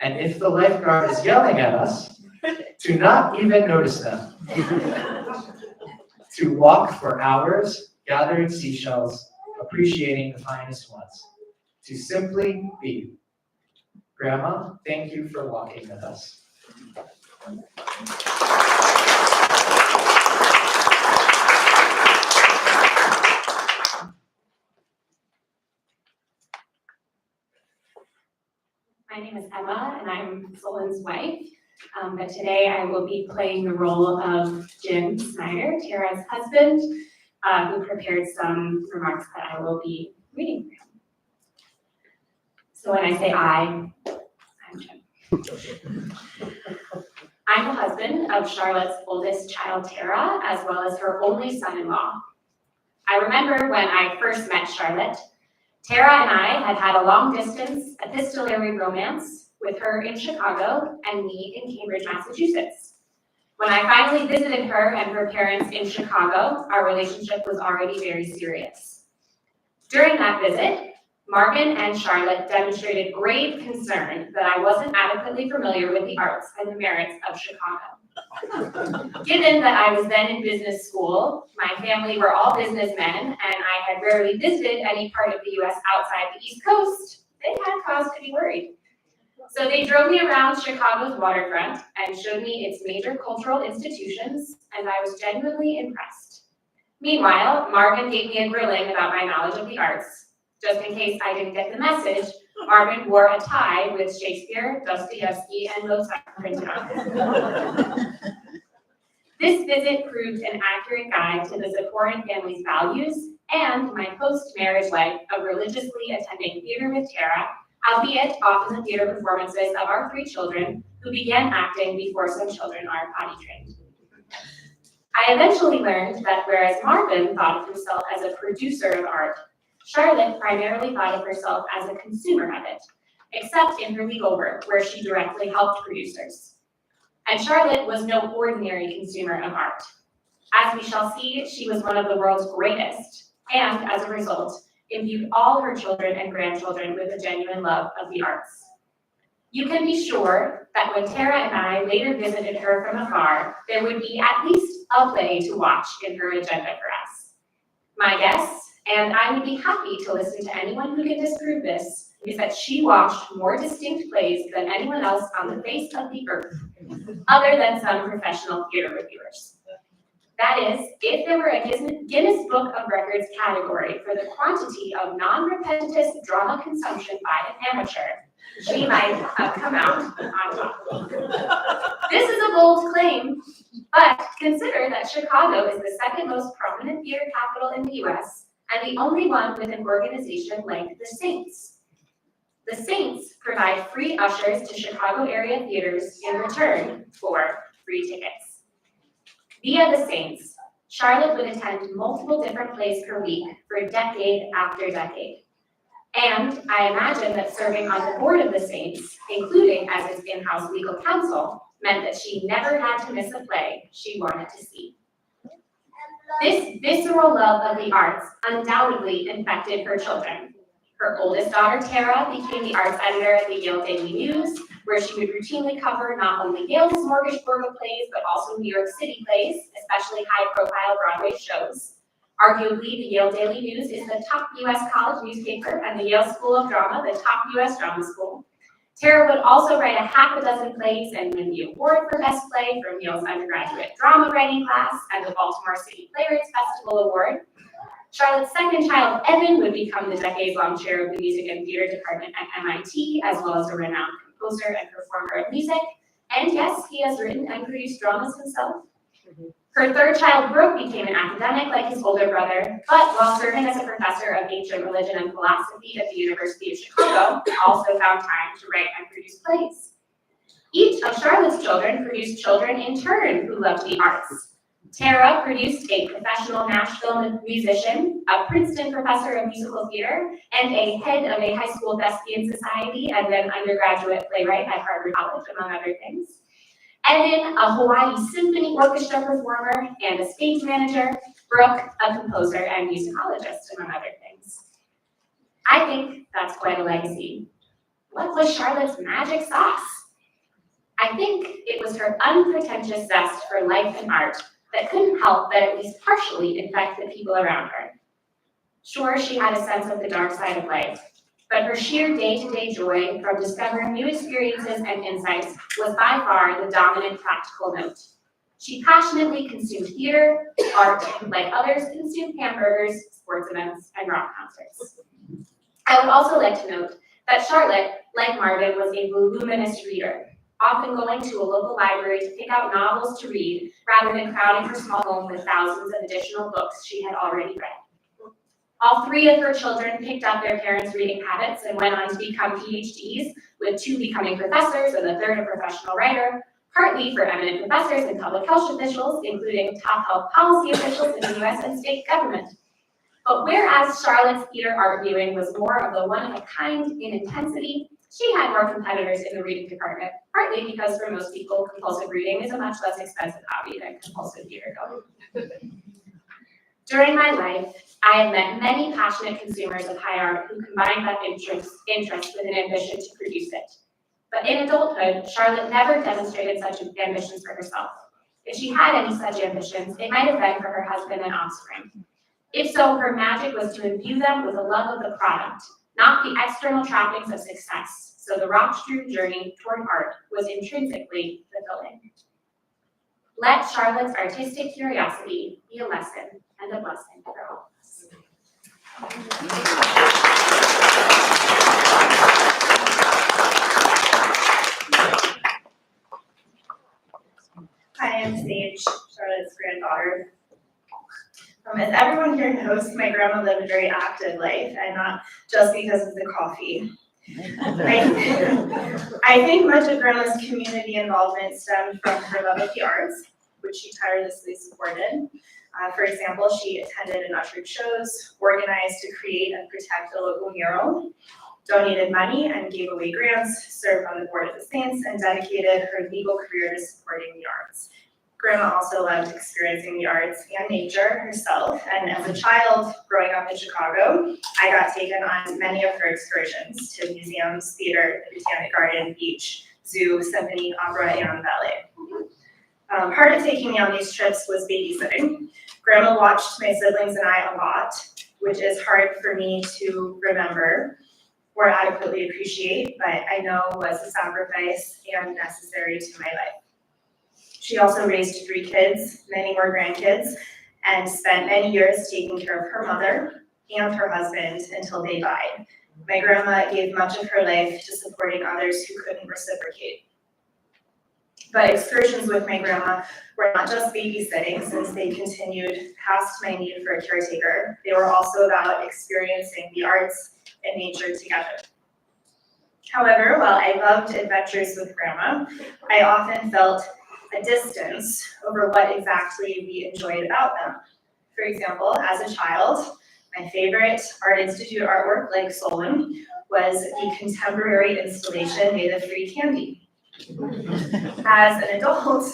And if the lifeguard is yelling at us, to not even notice them. To walk for hours, gathering seashells, appreciating the finest ones. To simply be. Grandma, thank you for walking with us. My name is Emma, and I'm Solon's wife. But today I will be playing the role of Jim Snyder, Tara's husband, who prepared some remarks that I will be reading for him. So when I say I'm Jim. I'm the husband of Charlotte's oldest child, Tara, as well as her only son-in-law. I remember when I first met Charlotte, Tara and I had had a long-distance epistolary romance, with her in Chicago and me in Cambridge, Massachusetts. When I finally visited her and her parents in Chicago, our relationship was already very serious. During that visit, Marvin and Charlotte demonstrated grave concern that I wasn't adequately familiar with the arts and the merits of Chicago. Given that I was then in business school, my family were all businessmen, and I had rarely visited any part of the US outside the East Coast, they had cause to be worried. So they drove me around Chicago's waterfront and showed me its major cultural institutions, and I was genuinely impressed. Meanwhile, Marvin gave me a grilling about my knowledge of the arts. Just in case I didn't get the message, Marvin wore a tie with Shakespeare, Dostoevsky, and Mozart printed on it. This visit proved an accurate guide to the Ziporyn family's values and my post-marriage life of religiously attending theater with Tara, albeit often the theater performances of our 3 children, who began acting before some children are potty trained. I eventually learned that whereas Marvin thought of himself as a producer of art, Charlotte primarily thought of herself as a consumer of it, except in her legal work, where she directly helped producers. And Charlotte was no ordinary consumer of art. As we shall see, she was one of the world's greatest, and as a result, imbued all her children and grandchildren with a genuine love of the arts. You can be sure that when Tara and I later visited her from afar, there would be at least a play to watch in her agenda for us. My guess, and I would be happy to listen to anyone who can disprove this, is that she watched more distinct plays than anyone else on the face of the earth, other than some professional theater reviewers. That is, if there were a Guinness Book of Records category for the quantity of non-repetitive drama consumption by an amateur, she might have come out on top. This is a bold claim, but consider that Chicago is the second most prominent theater capital in the US, and the only one with an organization like the Saints. The Saints provide free ushers to Chicago area theaters in return for free tickets. Via the Saints, Charlotte would attend multiple different plays per week for decade after decade. And I imagine that serving on the board of the Saints, including as its in-house legal counsel, meant that she never had to miss a play she wanted to see. This visceral love of the arts undoubtedly infected her children. Her oldest daughter, Tara, became the arts editor at the Yale Daily News, where she would routinely cover not only Yale's smorgasbord of plays, but also New York City plays, especially high-profile Broadway shows. Arguably, the Yale Daily News is the top U.S. college newspaper, and the Yale School of Drama, the top U.S. drama school. Tara would also write a half a dozen plays and win the award for Best Play from Yale's undergraduate drama writing class and the Baltimore City Playwrights Festival Award. Charlotte's second child, Evan, would become the decades-long chair of the music and theater department at MIT, as well as a renowned composer and performer of music. And yes, he has written and produced dramas himself. Her third child, Brooke, became an academic like his older brother, but while serving as a professor of ancient religion and philosophy at the University of Chicago, also found time to write and produce plays. Each of Charlotte's children produced children in turn who loved the arts. Tara produced a professional Nashville musician, a Princeton professor of musical theater, and a head of a high school thespian society, and then undergraduate playwright at Harvard College, among other things. Evan, a Hawaii Symphony Orchestra performer and a stage manager. Brooke, a composer and musicologist, among other things. I think that's quite a legacy. What was Charlotte's magic sauce? I think it was her unpretentious zest for life and art that couldn't help but at least partially infect the people around her. Sure, she had a sense of the dark side of life, but her sheer day-to-day joy from discovering new experiences and insights was by far the dominant practical note. She passionately consumed theater, art, and like others, consumed hamburgers, sports events, and rock concerts. I would also like to note that Charlotte, like Marvin, was a voluminous reader, often going to a local library to pick out novels to read rather than crowding her small home with thousands of additional books she had already read. All three of her children picked up their parents' reading habits and went on to become PhDs, with 2 becoming professors and the third a professional writer, partly for eminent professors and public health officials, including top health policy officials in the US and state government. But whereas Charlotte's theater art viewing was more of the one-of-a-kind in intensity, she had more competitors in the reading department, partly because for most people, compulsive reading is a much less expensive hobby than compulsive theater going. During my life, I have met many passionate consumers of high art who combine that interest with an ambition to produce it. But in adulthood, Charlotte never demonstrated such ambitions for herself. If she had any such ambitions, it might have been for her husband and offspring. If so, her magic was to imbue them with a love of the product, not the external trappings of success, so the rock-strewn journey toward art was intrinsically fulfilling. Let Charlotte's artistic curiosity be a lesson and a blessing for all of us. Hi, I'm Sage, Charlotte's granddaughter. As everyone here knows, my grandma lived a very active life, and not just because of the coffee. I think much of Grandma's community involvement stemmed from her love of the arts, which she tirelessly supported. For example, she attended and ushered shows, organized to create and protect a local mural, donated money and gave away grants, served on the board of the Saints, and dedicated her legal career to supporting the arts. Grandma also loved experiencing the arts and nature herself, and as a child growing up in Chicago, I got taken on many of her excursions to museums, theater, the Botanic Garden, beach, zoo, symphony, opera, and ballet. Part of taking me on these trips was babysitting. Grandma watched my siblings and I a lot, which is hard for me to remember or adequately appreciate, but I know was a sacrifice and necessary to my life. She also raised 3 kids, many more grandkids, and spent many years taking care of her mother and her husband until they died. My grandma gave much of her life to supporting others who couldn't reciprocate. But excursions with my grandma were not just babysitting, since they continued past my need for a caretaker. They were also about experiencing the arts and nature together. However, while I loved adventures with grandma, I often felt a distance over what exactly we enjoyed about them. For example, as a child, my favorite Art Institute artwork, like Solon, was the contemporary installation made of free candy. As an adult,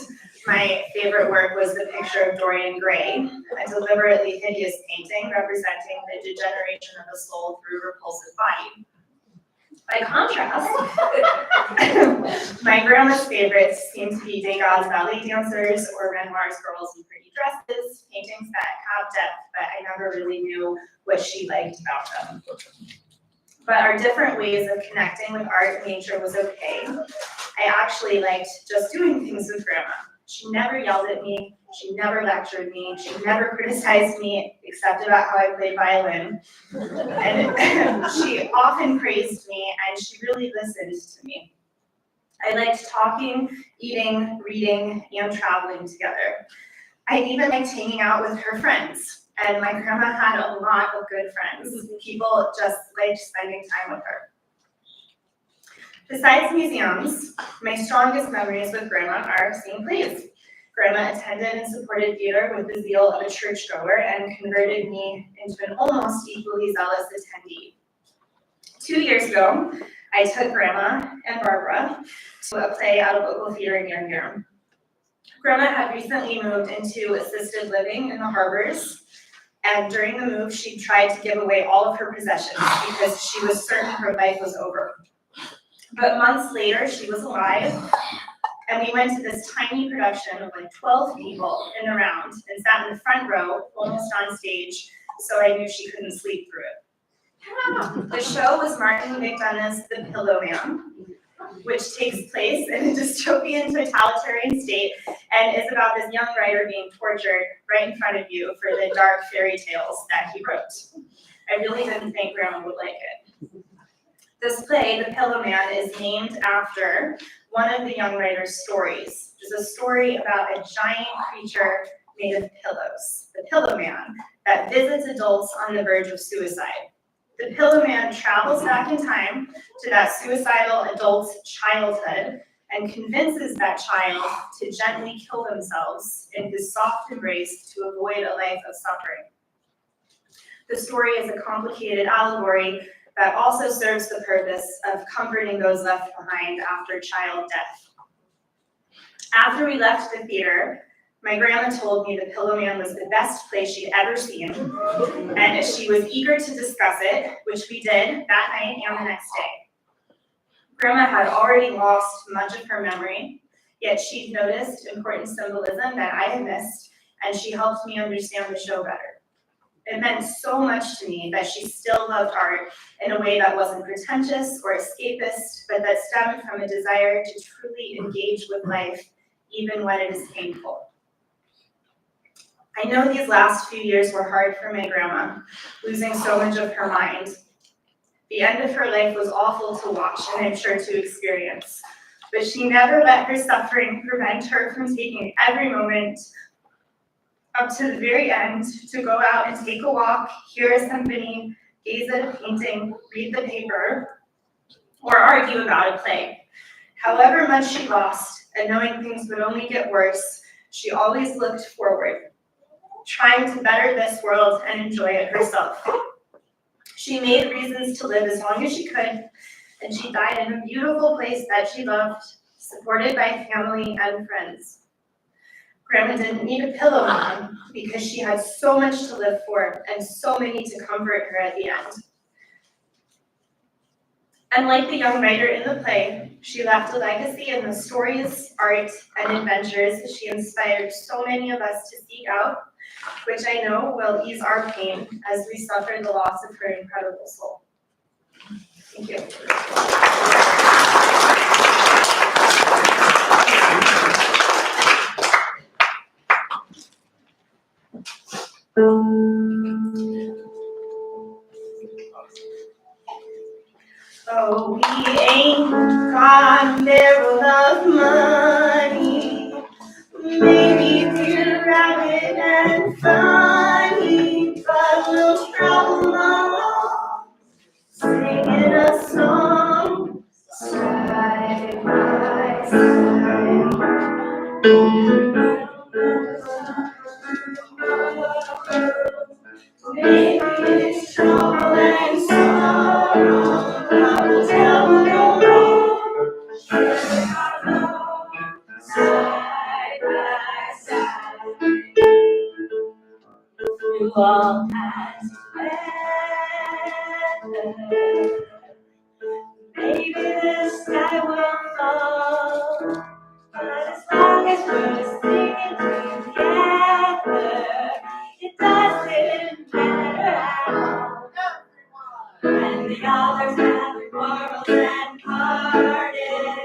my favorite work was the picture of Dorian Gray, a deliberately hideous painting representing the degeneration of a soul through a repulsive body. By contrast, my grandma's favorites seem to be Degas' ballet dancers or Renoir's girls in pretty dresses, paintings that have depth, but I never really knew what she liked about them. But our different ways of connecting with art and nature was okay. I actually liked just doing things with Grandma. She never yelled at me, she never lectured me, she never criticized me except about how I played violin. And she often praised me and she really listened to me. I liked talking, eating, reading, and traveling together. I even liked hanging out with her friends. And my grandma had a lot of good friends. People just liked spending time with her. Besides museums, my strongest memories with Grandma are seeing plays. Grandma attended and supported theater with the zeal of a churchgoer and converted me into an almost equally zealous attendee. 2 years ago, I took Grandma and Barbara to a play at a local theater near here. Grandma had recently moved into assisted living in the Harbors, and during the move, she tried to give away all of her possessions because she was certain her life was over. But months later, she was alive, and we went to this tiny production of like 12 people in the round and sat in the front row, almost on stage, so I knew she couldn't sleep through it. The show was Martin McDonagh's The Pillow Man, which takes place in a dystopian totalitarian state and is about this young writer being tortured right in front of you for the dark fairy tales that he wrote. I really didn't think Grandma would like it. This play, The Pillow Man, is named after one of the young writer's stories. It's a story about a giant creature made of pillows, the Pillow Man, that visits adults on the verge of suicide. The Pillow Man travels back in time to that suicidal adult's childhood and convinces that child to gently kill themselves in his soft embrace to avoid a life of suffering. The story is a complicated allegory that also serves the purpose of comforting those left behind after child death. After we left the theater, my grandma told me The Pillow Man was the best play she'd ever seen, and she was eager to discuss it, which we did that night and the next day. Grandma had already lost much of her memory, yet she'd noticed important symbolism that I had missed, and she helped me understand the show better. It meant so much to me that she still loved art in a way that wasn't pretentious or escapist, but that stemmed from a desire to truly engage with life, even when it is painful. I know these last few years were hard for my grandma, losing so much of her mind. The end of her life was awful to watch and I'm sure to experience, but she never let her suffering prevent her from taking every moment up to the very end to go out and take a walk, hear a symphony, gaze at a painting, read the paper, or argue about a play. However much she lost, and knowing things would only get worse, she always looked forward, trying to better this world and enjoy it herself. She made reasons to live as long as she could, and she died in a beautiful place that she loved, supported by family and friends. Grandma didn't need a pillow man because she had so much to live for and so many to comfort her at the end. And like the young writer in the play, she left a legacy in the stories, art, and adventures she inspired so many of us to seek out, which I know will ease our pain as we suffer the loss of her incredible soul. Thank you. Oh, we ain't got a barrel of money. Maybe we're ragged and funny, but we'll travel along, singing a song, side by side. Maybe it's trouble and sorrow, but we'll tell no more. through all kinds of weather. Maybe the sky will fall, but as long as we're singing together, it doesn't matter at all. When the others have quarreled and parted,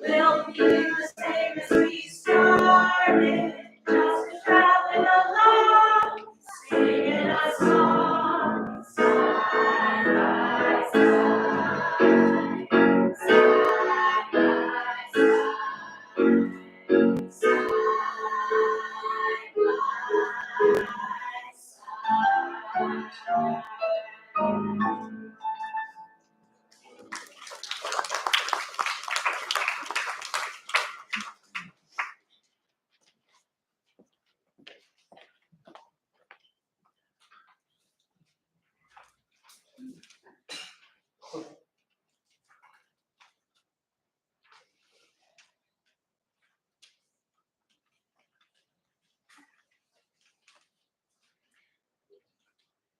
we'll do the same as we started, just traveling along, singing a song, side by side, side by side, side by side.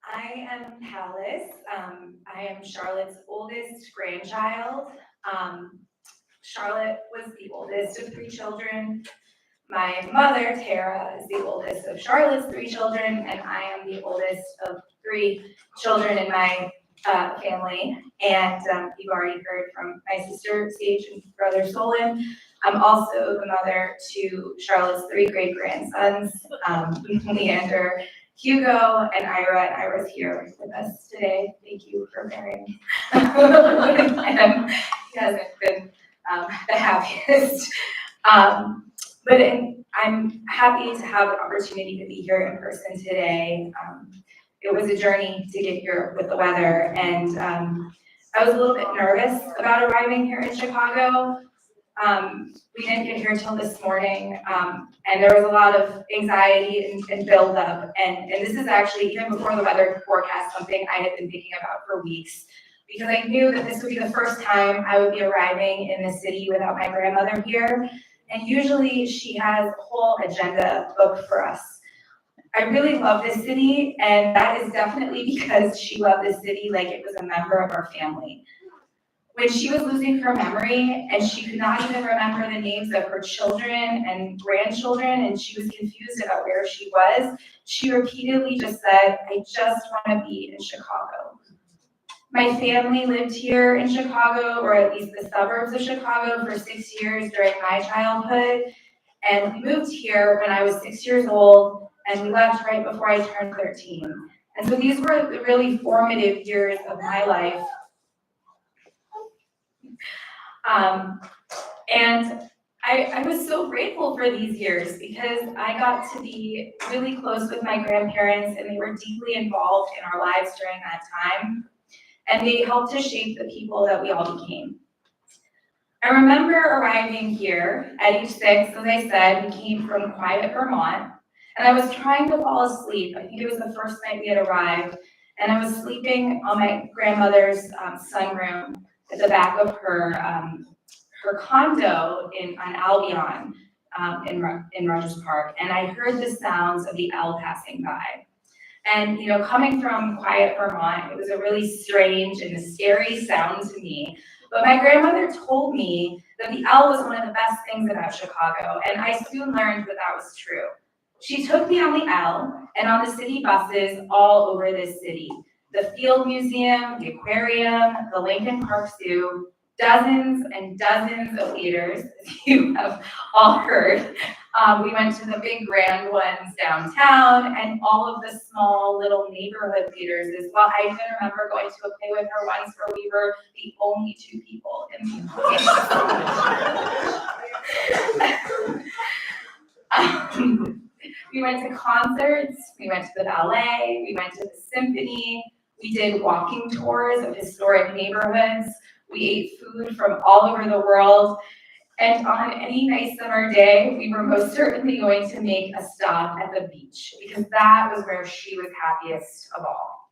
I am Palace. I am Charlotte's oldest grandchild. Charlotte was the oldest of 3 children. My mother, Tara, is the oldest of Charlotte's 3 children, and I am the oldest of 3 children in my family. And you've already heard from my sister, Sage, and brother, Solon. I'm also the mother to Charlotte's 3 great-grandsons, Leander, Hugo, and Ira. And Ira's here with us today. Thank you for bearing with him. He hasn't been the happiest. But I'm happy to have the opportunity to be here in person today. It was a journey to get here with the weather, and I was a little bit nervous about arriving here in Chicago. We didn't get here until this morning, and there was a lot of anxiety and buildup. And this is actually, even before the weather forecast, something I had been thinking about for weeks, because I knew that this would be the first time I would be arriving in the city without my grandmother here. And usually she has a whole agenda booked for us. I really love this city, and that is definitely because she loved this city like it was a member of our family. When she was losing her memory and she could not even remember the names of her children and grandchildren, and she was confused about where she was, she repeatedly just said, "I just want to be in Chicago." My family lived here in Chicago, or at least the suburbs of Chicago, for 6 years during my childhood. And we moved here when I was 6 years old, and we left right before I turned 13. And so these were the really formative years of my life. And I was so grateful for these years because I got to be really close with my grandparents, and they were deeply involved in our lives during that time. And they helped to shape the people that we all became. I remember arriving here at age 6, as I said, we came from quiet Vermont, and I was trying to fall asleep. I think it was the first night we had arrived, and I was sleeping on my grandmother's sunroom at the back of her condo on Albion in Rogers Park, and I heard the sounds of the L passing by. And, you know, coming from quiet Vermont, it was a really strange and scary sound to me. But my grandmother told me that the L was one of the best things about Chicago, and I soon learned that that was true. She took me on the L and on the city buses all over this city. The Field Museum, the Aquarium, the Lincoln Park Zoo, dozens and dozens of theaters, as you have all heard. We went to the big grand ones downtown and all of the small little neighborhood theaters as well. I even remember going to a play with her once where we were the only 2 people in the play. We went to concerts, we went to the ballet, we went to the symphony, we did walking tours of historic neighborhoods, we ate food from all over the world. And on any nice summer day, we were most certainly going to make a stop at the beach because that was where she was happiest of all.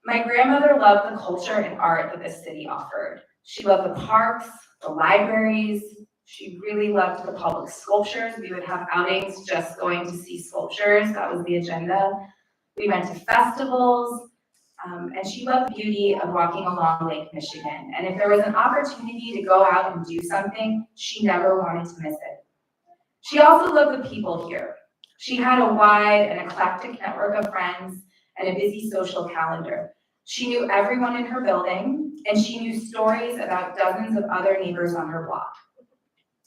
My grandmother loved the culture and art that this city offered. She loved the parks, the libraries, She really loved the public sculptures. We would have outings just going to see sculptures. That was the agenda. We went to festivals, and she loved the beauty of walking along Lake Michigan. And if there was an opportunity to go out and do something, she never wanted to miss it. She also loved the people here. She had a wide and eclectic network of friends and a busy social calendar. She knew everyone in her building, and she knew stories about dozens of other neighbors on her block.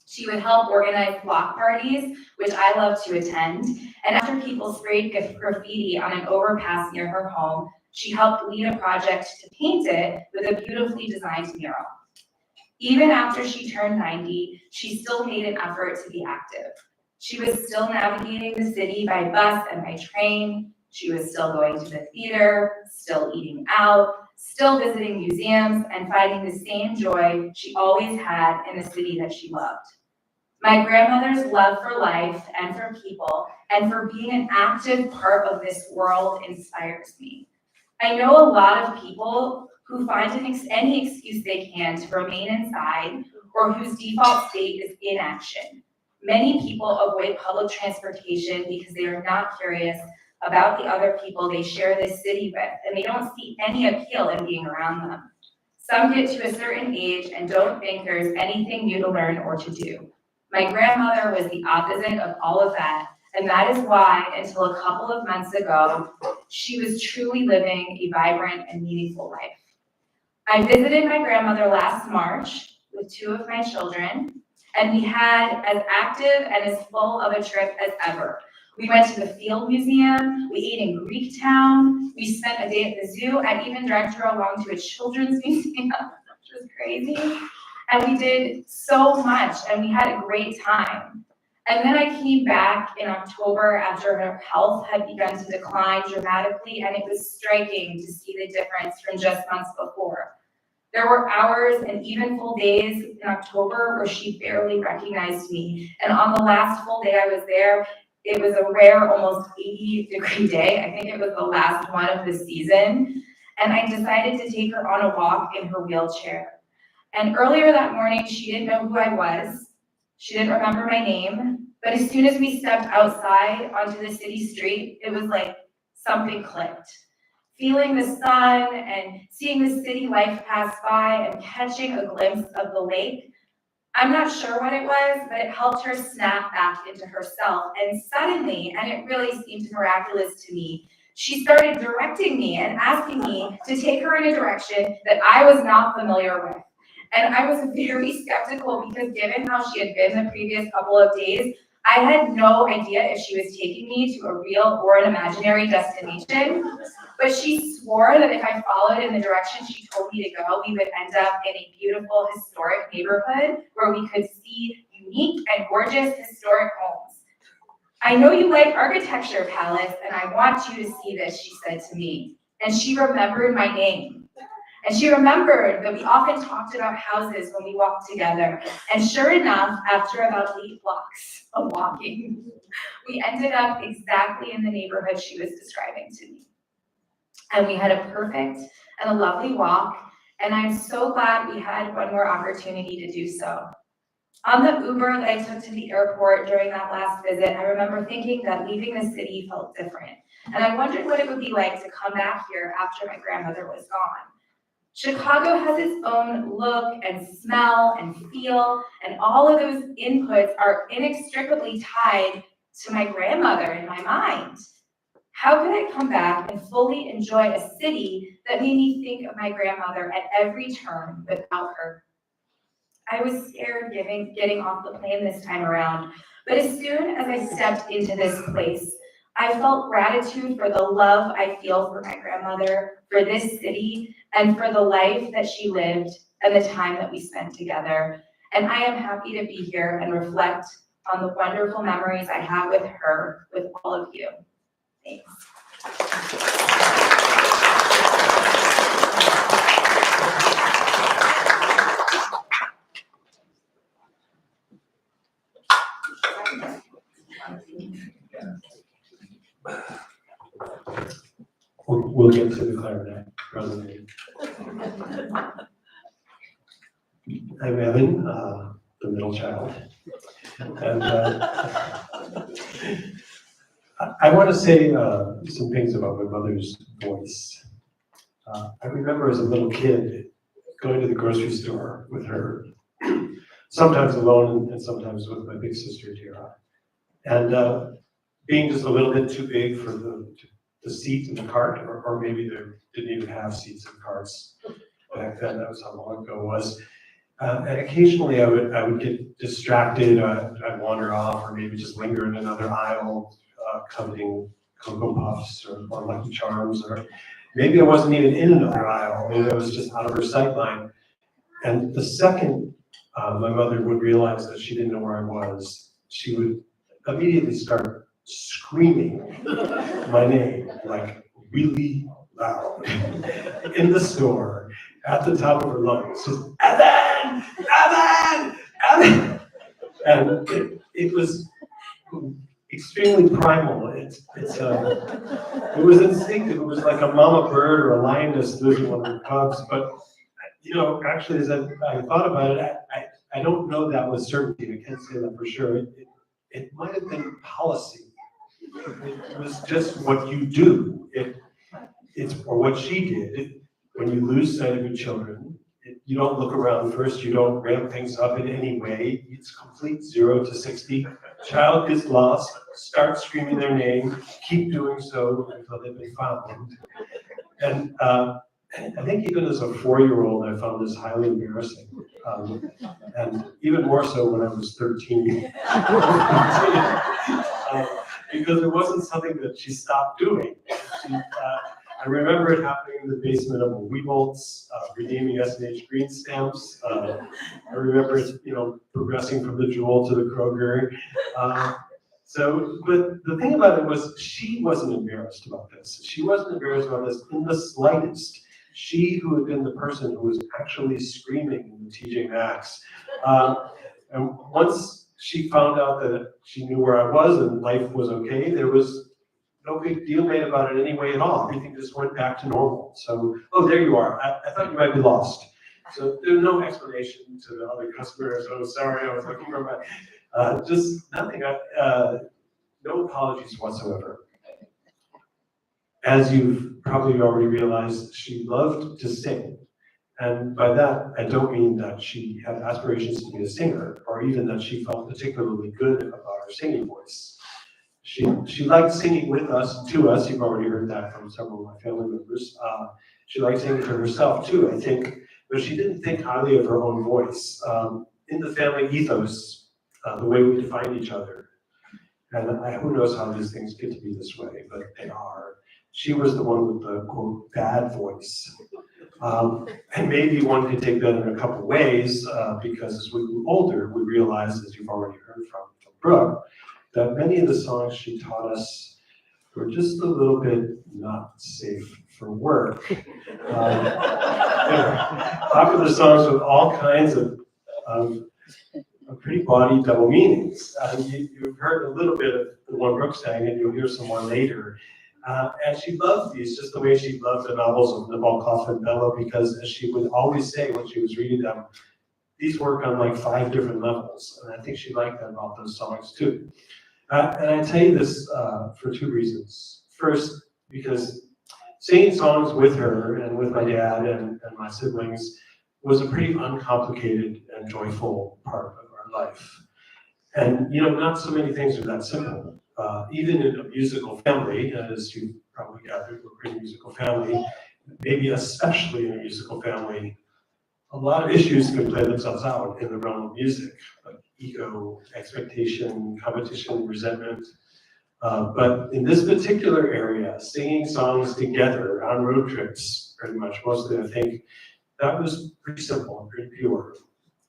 She would help organize block parties, which I love to attend, and after people sprayed graffiti on an overpass near her home, she helped lead a project to paint it with a beautifully designed mural. Even after she turned 90, she still made an effort to be active. She was still navigating the city by bus and by train. She was still going to the theater, still eating out, still visiting museums, and finding the same joy she always had in the city that she loved. My grandmother's love for life and for people and for being an active part of this world inspires me. I know a lot of people who find any excuse they can to remain inside or whose default state is inaction. Many people avoid public transportation because they are not curious about the other people they share this city with, and they don't see any appeal in being around them. Some get to a certain age and don't think there's anything new to learn or to do. My grandmother was the opposite of all of that, and that is why, until a couple of months ago, she was truly living a vibrant and meaningful life. I visited my grandmother last March with 2 of my children, and we had as active and as full of a trip as ever. We went to the Field Museum, we ate in Greektown, we spent a day at the zoo. I even dragged her along to a children's museum, which was crazy. And we did so much, and we had a great time. And then I came back in October after her health had begun to decline dramatically, and it was striking to see the difference from just months before. There were hours and even full days in October where she barely recognized me. And on the last full day I was there, it was a rare, almost 80-degree day. I think it was the last one of the season. And I decided to take her on a walk in her wheelchair. And earlier that morning, she didn't know who I was. She didn't remember my name. But as soon as we stepped outside onto the city street, it was like something clicked. Feeling the sun and seeing the city life pass by and catching a glimpse of the lake, I'm not sure what it was, but it helped her snap back into herself. And suddenly, and it really seemed miraculous to me, she started directing me and asking me to take her in a direction that I was not familiar with. And I was very skeptical because given how she had been the previous couple of days, I had no idea if she was taking me to a real or an imaginary destination. But she swore that if I followed in the direction she told me to go, we would end up in a beautiful historic neighborhood where we could see unique and gorgeous historic homes. I know you like architecture, Palace, and I want you to see this, she said to me. And she remembered my name. And she remembered that we often talked about houses when we walked together. And sure enough, after about 8 blocks of walking, we ended up exactly in the neighborhood she was describing to me. And we had a perfect and a lovely walk, and I'm so glad we had one more opportunity to do so. On the Uber that I took to the airport during that last visit, I remember thinking that leaving the city felt different. And I wondered what it would be like to come back here after my grandmother was gone. Chicago has its own look and smell and feel, and all of those inputs are inextricably tied to my grandmother in my mind. How could I come back and fully enjoy a city that made me think of my grandmother at every turn without her? I was scared getting off the plane this time around, but as soon as I stepped into this place, I felt gratitude for the love I feel for my grandmother, for this city, and for the life that she lived and the time that we spent together. And I am happy to be here and reflect on the wonderful memories I have with her, with all of you. Thanks. We'll get to the clarinet presently. I'm Evan, the middle middle child. And I want to say some things about my mother's voice. I remember as a little kid going to the grocery store with her, sometimes alone and sometimes with my big sister, Tara. And being just a little bit too big for the seat in the cart, or maybe they didn't even have seats in carts back then. That was how long ago it was. And occasionally I would get distracted. I'd wander off, or maybe just linger in another aisle, coveting Cocoa Puffs or Lucky Charms, or maybe I wasn't even in another aisle. Maybe I was just out of her sight line. And the second my mother would realize that she didn't know where I was, she would immediately start screaming my name, like really loud, in the store, at the top of her lungs, just, Evan! Evan! Evan! And it was extremely primal. It was instinctive. It was like a mama bird or a lioness losing one of her cubs. But actually, as I thought about it, I don't know that with certainty. I can't say that for sure. It might have been policy. It was just what you do. Or what she did. When you lose sight of your children, you don't look around first. You don't ramp things up in any way. It's complete 0 to 60. Child gets lost. Start screaming their name. Keep doing so until they've been found. And I think even as a 4-year-old, I found this highly embarrassing. And even more so when I was 13. Because it wasn't something that she stopped doing. I remember it happening in the basement of a Weebolt's, redeeming S&H green stamps. I remember it, progressing from the Jewel to the Kroger. But the thing about it was, she wasn't embarrassed about this. She wasn't embarrassed about this in the slightest. She, who had been the person who was actually screaming in the TJ Maxx. And once she found out that she knew where I was and life was okay, there was no big deal made about it anyway at all. Everything just went back to normal. So, oh, there you are. I thought you might be lost. So there's no explanation to the other customers. Oh, sorry, I was looking for my, just nothing. No apologies whatsoever. As you've probably already realized, she loved to sing. And by that, I don't mean that she had aspirations to be a singer, or even that she felt particularly good about her singing voice. She liked singing with us, to us. You've already heard that from several of my family members. She liked singing to herself too, I think, but she didn't think highly of her own voice. In the family ethos, the way we define each other, and who knows how these things get to be this way, but they are. She was the one with the, quote, bad voice. And maybe one could take that in a couple ways, because as we grew older, we realized, as you've already heard from Brooke, that many of the songs she taught us were just a little bit not safe for work. Popular songs with all kinds of pretty bawdy double meanings. You've heard a little bit of the one Brooke sang, and you'll hear some more later. And she loved these, just the way she loved the novels of Nabokov and Bellow, because as she would always say when she was reading them, these work on like 5 different levels. And I think she liked that about those songs too. And I tell you this for 2 reasons. First, because singing songs with her and with my dad and my siblings was a pretty uncomplicated and joyful part of our life. And not so many things are that simple. Even in a musical family, as you probably gathered, we're a pretty musical family, maybe especially in a musical family, a lot of issues can play themselves out in the realm of music, like ego, expectation, competition, resentment. But in this particular area, singing songs together on road trips, pretty much mostly, I think, that was pretty simple and pretty pure.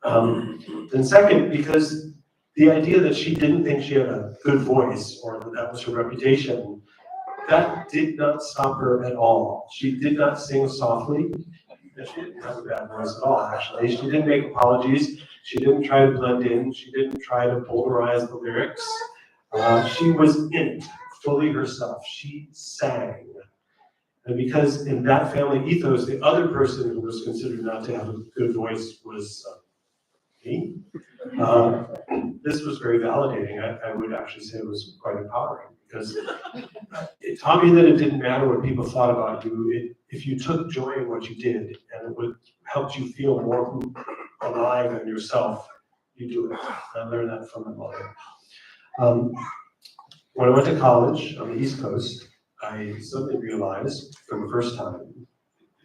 And second, because the idea that she didn't think she had a good voice, or that was her reputation, that did not stop her at all. She did not sing softly. She didn't have a bad voice at all, actually. She didn't make apologies. She didn't try to blend in. She didn't try to polarize the lyrics. She was in it, fully herself. She sang. And because in that family ethos, the other person who was considered not to have a good voice was me. This was very validating. I would actually say it was quite empowering because it taught me that it didn't matter what people thought about you. If you took joy in what you did and it would help you feel more alive in yourself, you do it. I learned that from my mother. When I went to college on the East Coast, I suddenly realized for the first time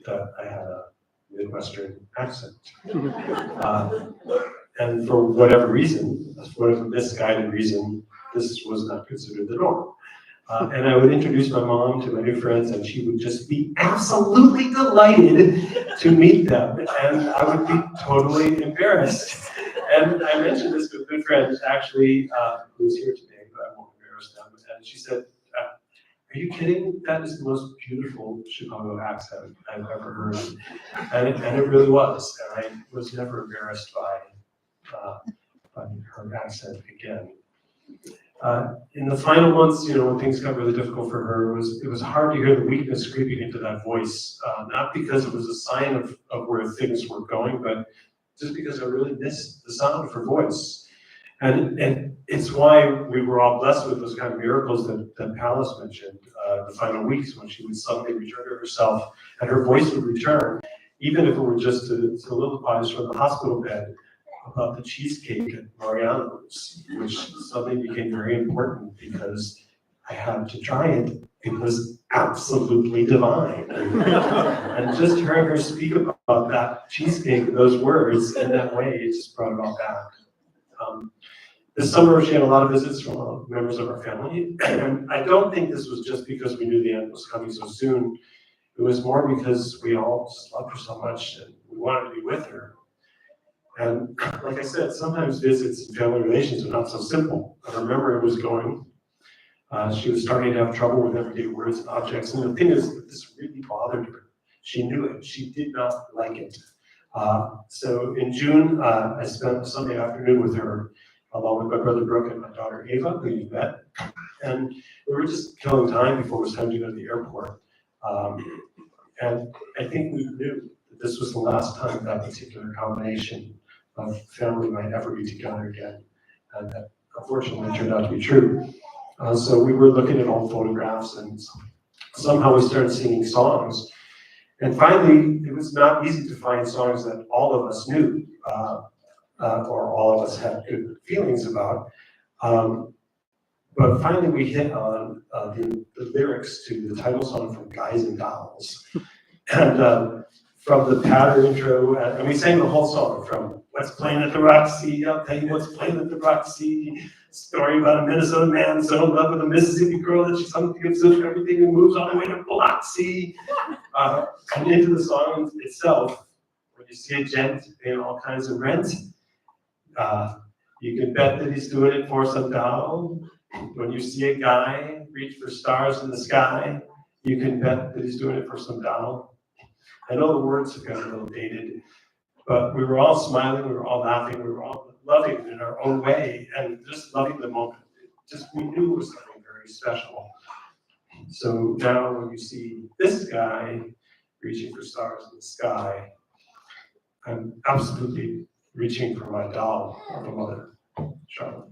that I had a Midwestern accent. And for whatever reason, whatever misguided reason, this was not considered the norm. And I would introduce my mom to my new friends, and she would just be absolutely delighted to meet them. And I would be totally embarrassed. And I mentioned this to a good friend, actually, who's here today, but I won't embarrass them. And she said, are you kidding? That is the most beautiful Chicago accent I've ever heard. And it really was. And I was never embarrassed by her accent again. In the final months, when things got really difficult for her, it was hard to hear the weakness creeping into that voice. Not because it was a sign of where things were going, but just because I really missed the sound of her voice. And it's why we were all blessed with those kind of miracles that Palace mentioned, the final weeks when she would suddenly return to herself and her voice would return, even if it were just to soliloquize from the hospital bed about the cheesecake at Mariano's, which suddenly became very important because I had to try it. It was absolutely divine. And just hearing her speak about that cheesecake, those words in that way, it just brought it all back. This summer, she had a lot of visits from members of our family. And I don't think this was just because we knew the end was coming so soon. It was more because we all just loved her so much and we wanted to be with her. And like I said, sometimes visits and family relations are not so simple. Her memory was going. She was starting to have trouble with everyday words and objects. And the thing is, that this really bothered her. She knew it. She did not like it. So in June, I spent a Sunday afternoon with her, along with my brother Brooke and my daughter Ava, who you met. And we were just killing time before it was time to go to the airport. And I think we knew that this was the last time that particular combination of family might ever be together again. And that unfortunately turned out to be true. So we were looking at old photographs and somehow we started singing songs. And finally, it was not easy to find songs that all of us knew, or all of us had good feelings about. But finally we hit on the lyrics to the title song from Guys and Dolls. And from the patter intro, and we sang the whole song from What's Playing at the Roxy, I'll tell you what's playing at the Roxy. Story about a Minnesota man so in love with a Mississippi girl that she suddenly gives up everything and moves all the way to Biloxi. And into the song itself, when you see a gent paying all kinds of rent, you can bet that he's doing it for some doll. When you see a guy reach for stars in the sky, you can bet that he's doing it for some doll. I know the words have got a little dated, but we were all smiling, we were all laughing, we were all loving in our own way, and just loving the moment. We knew it was something very special. So now when you see this guy reaching for stars in the sky, I'm absolutely reaching for my doll of a mother, Charlotte.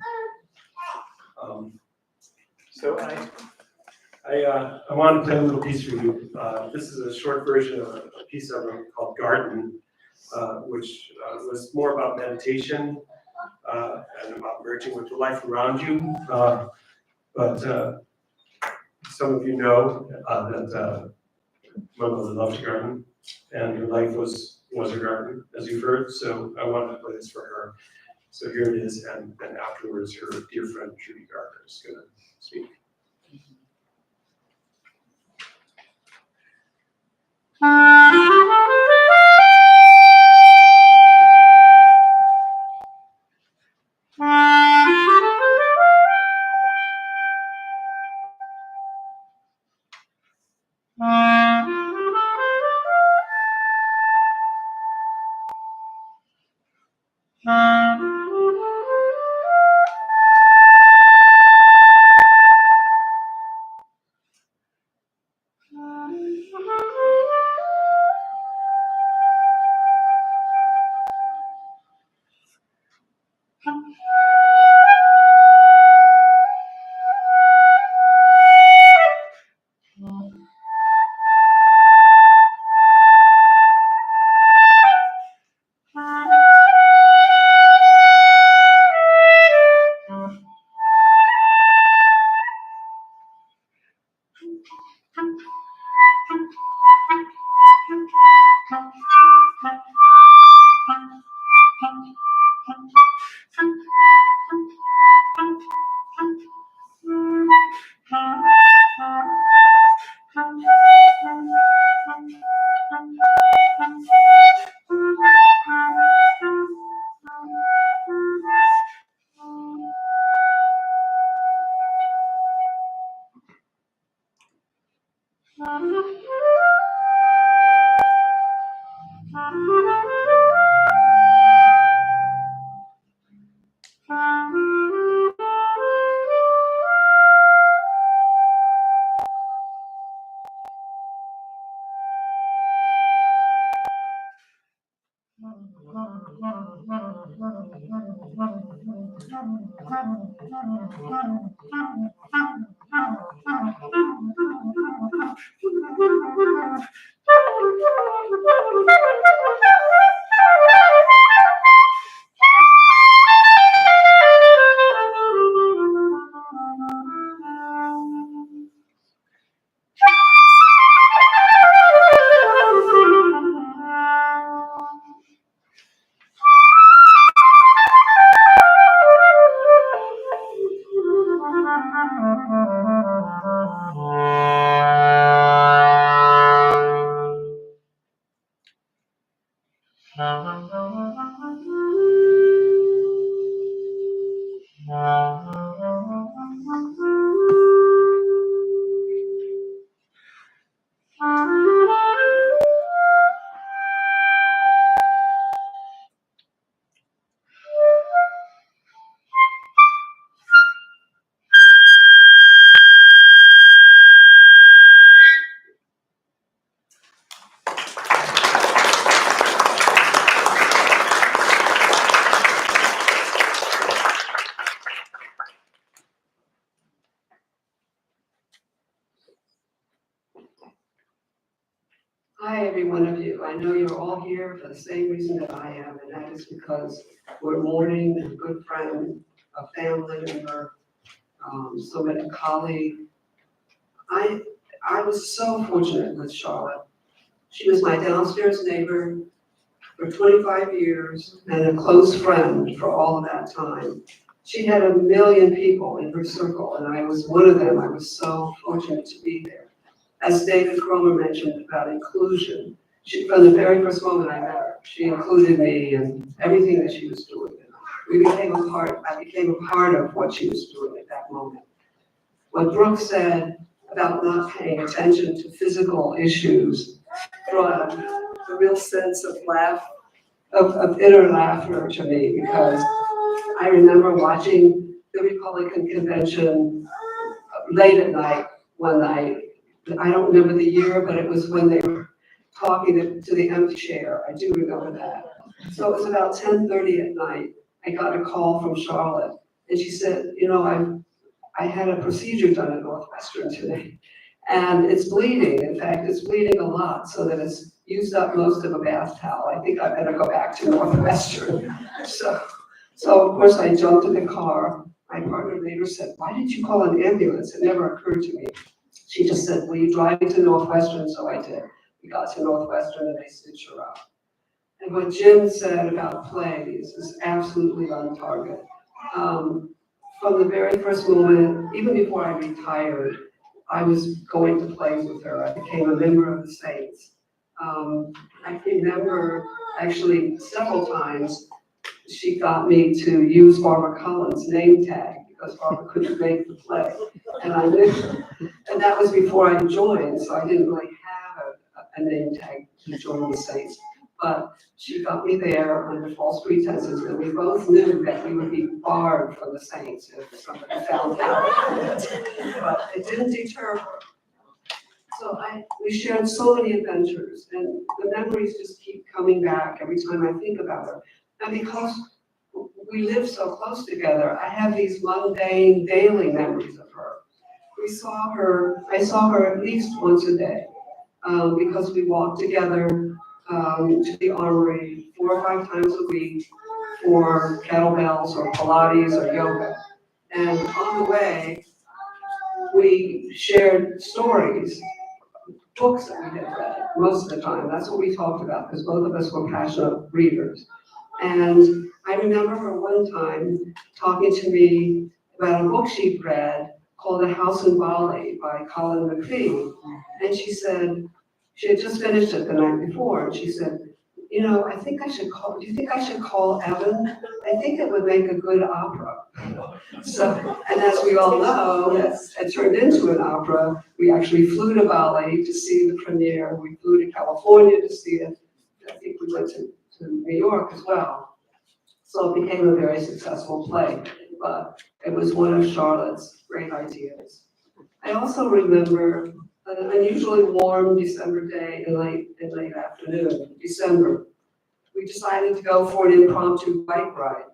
So I want to play a little piece for you. This is a short version of a piece I wrote called Garden, which was more about meditation and about merging with the life around you. But some of you know that my mother loved to garden, and her life was her garden, as you've heard. So I wanted to play this for her. So here it is, and then afterwards, her dear friend Judy Gardner is going to speak. Hi, every one of you. I know you're all here for the same reason that I am, and that is because we're mourning a good friend, a family member, a colleague. I was so fortunate with Charlotte. She was my downstairs neighbor for 25 years and a close friend for all of that time. She had 1 million people in her circle, and I was one of them. I was so fortunate to be there. As David Cromer mentioned about inclusion, from the very first moment I met her, she included me in everything that she was doing. I became a part of what she was doing at that moment. What Brooke said about not paying attention to physical issues brought a real sense of of inner laughter to me, because I remember watching the Republican convention late at night one night. I don't remember the year, but it was when they were talking to the empty chair. I do remember that. So it was about 10:30 at night. I got a call from Charlotte, and she said, I had a procedure done at Northwestern today, and it's bleeding. In fact, it's bleeding a lot, so that it's used up most of a bath towel. I think I better go back to Northwestern. So of course I jumped in the car. My partner later said, "Why did you call an ambulance?" It never occurred to me. She just said, "Will you drive to Northwestern?" So I did. We got to Northwestern and they stitched her up. And what Jim said about plays is absolutely on target. From the very first moment, even before I retired, I was going to plays with her. I became a member of the Saints. I remember actually several times she got me to use Barbara Cullen's name tag because Barbara couldn't make the play. And I knew, and that was before I joined, so I didn't really have a name tag to join the Saints. But she got me there under false pretenses, and we both knew that we would be barred from the Saints if somebody found out. But it didn't deter her. So we shared so many adventures, and the memories just keep coming back every time I think about her. And because we live so close together, I have these mundane daily memories of her. I saw her at least once a day, because we walked together to the armory 4 or 5 times a week for kettlebells or Pilates or yoga. And on the way, we shared stories books that we had read most of the time. That's what we talked about, because both of us were passionate readers. And I remember her one time talking to me about a book she'd read called A House in Bali by Colin McPhee. And she said, she had just finished it the night before, and she said, you know, do you think I should call Evan? I think it would make a good opera. So, and as we all know, it turned into an opera. We actually flew to Bali to see the premiere. We flew to California to see it. I think we went to New York as well. So it became a very successful play, but it was one of Charlotte's great ideas. I also remember an unusually warm December day in late afternoon, December. We decided to go for an impromptu bike ride.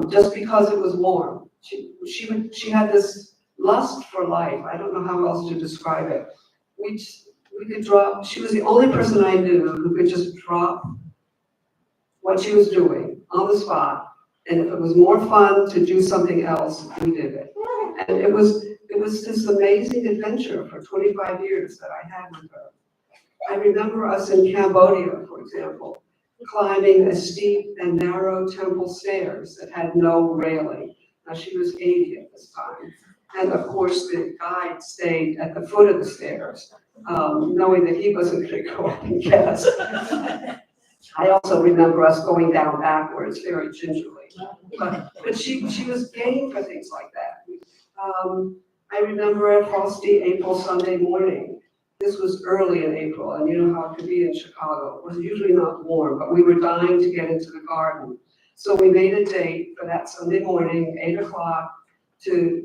Just because it was warm. She had this lust for life. I don't know how else to describe it. We could drop, she was the only person I knew who could just drop what she was doing on the spot. And if it was more fun to do something else, we did it. And it was this amazing adventure for 25 years that I had with her. I remember us in Cambodia, for example, climbing a steep and narrow temple stairs that had no railing. Now, she was 80 at this time. And of course, the guide stayed at the foot of the stairs, knowing that he wasn't going to go up and get us. I also remember us going down backwards very gingerly. But she was game for things like that. I remember a frosty April Sunday morning. This was early in April, and you know how it could be in Chicago. It was usually not warm, but we were dying to get into the garden. So we made a date for that Sunday morning, 8 o'clock, to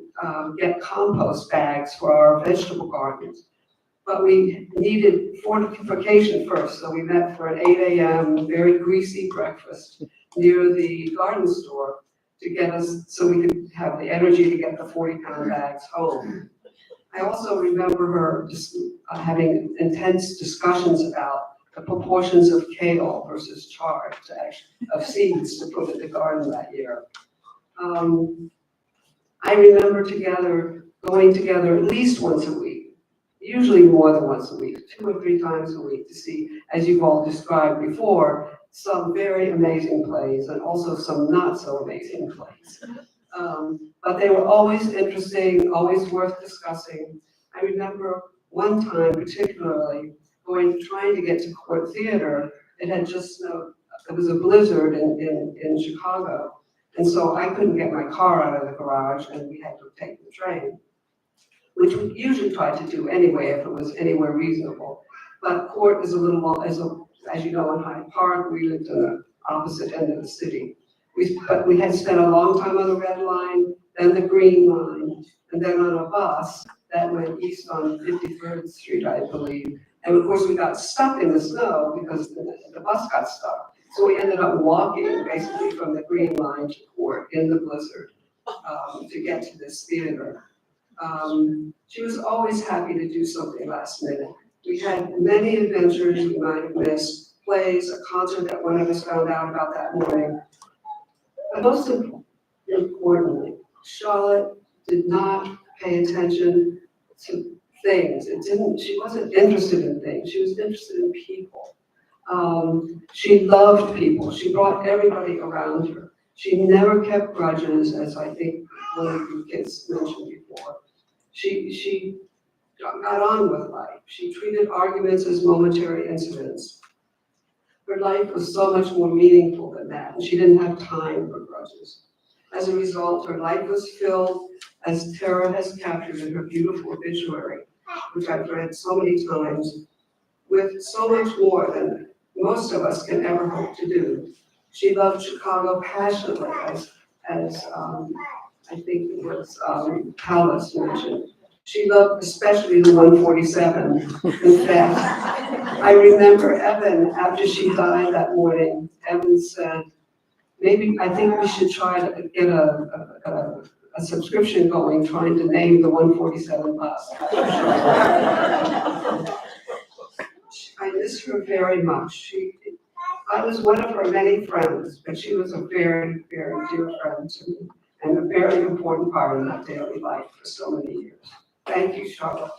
get compost bags for our vegetable gardens. But we needed fortification first, so we met for an 8 a.m. very greasy breakfast near the garden store to get us, so we could have the energy to get the 40-pound bags home. I also remember her just having intense discussions about the proportions of kale versus chard, of seeds to put in the garden that year. I remember going together at least once a week, usually more than once a week, 2 or 3 times a week to see, as you've all described before, some very amazing plays and also some not so amazing plays. But they were always interesting, always worth discussing. I remember one time particularly trying to get to Court Theater. It had just snowed. It was a blizzard in Chicago. And so I couldn't get my car out of the garage and we had to take the train, which we usually tried to do anyway if it was anywhere reasonable. But Court is a little more, as you know, in Hyde Park, we lived in the opposite end of the city. But we had spent a long time on the Red Line, then the Green Line, and then on a bus that went east on 53rd Street, I believe. And of course, we got stuck in the snow because the bus got stuck. So we ended up walking basically from the Green Line to Court in the blizzard to get to this theater. She was always happy to do something last minute. We had many adventures we might have missed, plays, a concert that one of us found out about that morning. But most importantly, Charlotte did not pay attention to things. She wasn't interested in things. She was interested in people. She loved people. She brought everybody around her. She never kept grudges, as I think one of you kids mentioned before. She got on with life. She treated arguments as momentary incidents. Her life was so much more meaningful than that, and she didn't have time for grudges. As a result, her life was filled, as Tara has captured in her beautiful obituary, which I've read so many times, with so much more than most of us can ever hope to do. She loved Chicago passionately, as I think it was Palace mentioned. She loved especially the 147. In fact, I remember Evan, after she died that morning, Evan said, I think we should try to get a subscription going, trying to name the 147 bus. I miss her very much. I was one of her many friends, but she was a very, very dear friend to me and a very important part of my daily life for so many years. Thank you, Charlotte.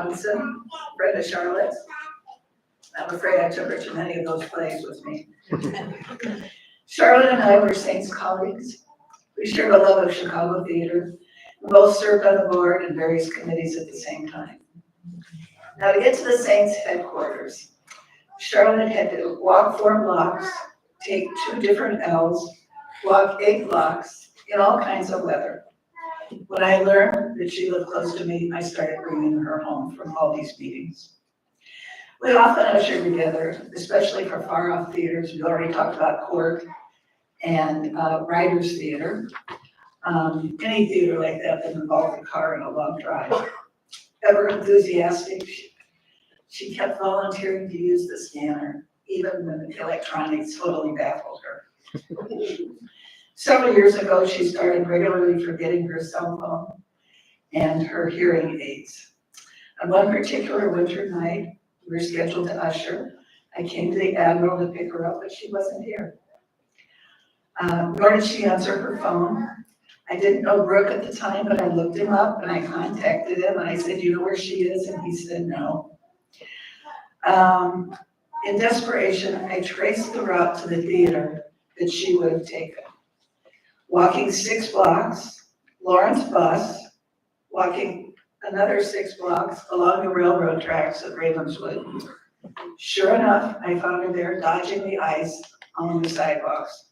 Robinson, friend of Charlotte's. I'm afraid I took her to many of those plays with me. Charlotte and I were Saints colleagues. We shared a love of Chicago theater. We both served on the board and various committees at the same time. Now, to get to the Saints headquarters, Charlotte had to walk 4 blocks, take 2 different L's, walk 8 blocks in all kinds of weather. When I learned that she lived close to me, I started bringing her home from all these meetings. We often ushered together, especially for far-off theaters. We already talked about Court and Writers Theater. Any theater like that that involved a car and a long drive. Ever enthusiastic, she kept volunteering to use the scanner, even when the electronics totally baffled her. Several years ago, she started regularly forgetting her cell phone and her hearing aids. On one particular winter night, we were scheduled to usher. I came to the Admiral to pick her up, but she wasn't here. Nor did she answer her phone. I didn't know Brooke at the time, but I looked him up and I contacted him and I said, "You know where she is?" And he said, "No." In desperation, I traced the route to the theater that she would have taken. Walking 6 blocks, Lawrence bus, walking another 6 blocks along the railroad tracks at Ravenswood. Sure enough, I found her there dodging the ice on the sidewalks,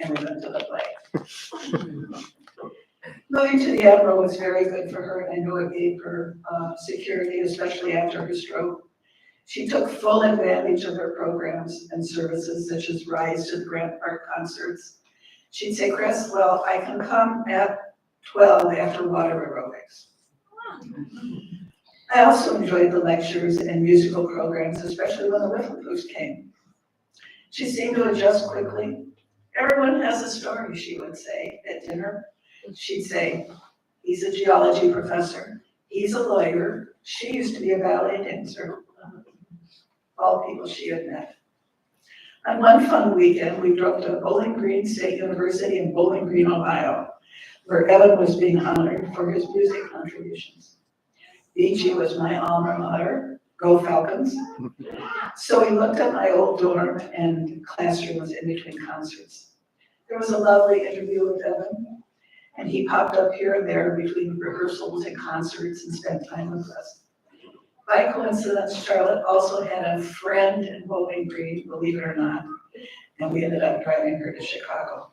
and we went to the play. Moving to the Admiral was very good for her, and I know it gave her security, especially after her stroke. She took full advantage of her programs and services, such as rides to the Grant Park concerts. She'd say, "Chris, well, I can come at 12 after water aerobics." I also enjoyed the lectures and musical programs, especially when the Whifflepoos came. She seemed to adjust quickly. "Everyone has a story," she would say at dinner. She'd say, "He's a geology professor. He's a lawyer. She used to be a ballet dancer." All people she had met. On one fun weekend, we drove to Bowling Green State University in Bowling Green, Ohio, where Evan was being honored for his music contributions. BG was my alma mater, go Falcons. So we looked at my old dorm and classrooms in between concerts. There was a lovely interview with Evan, and he popped up here and there between rehearsals and concerts and spent time with us. By coincidence, Charlotte also had a friend in Bowling Green, believe it or not, and we ended up driving her to Chicago.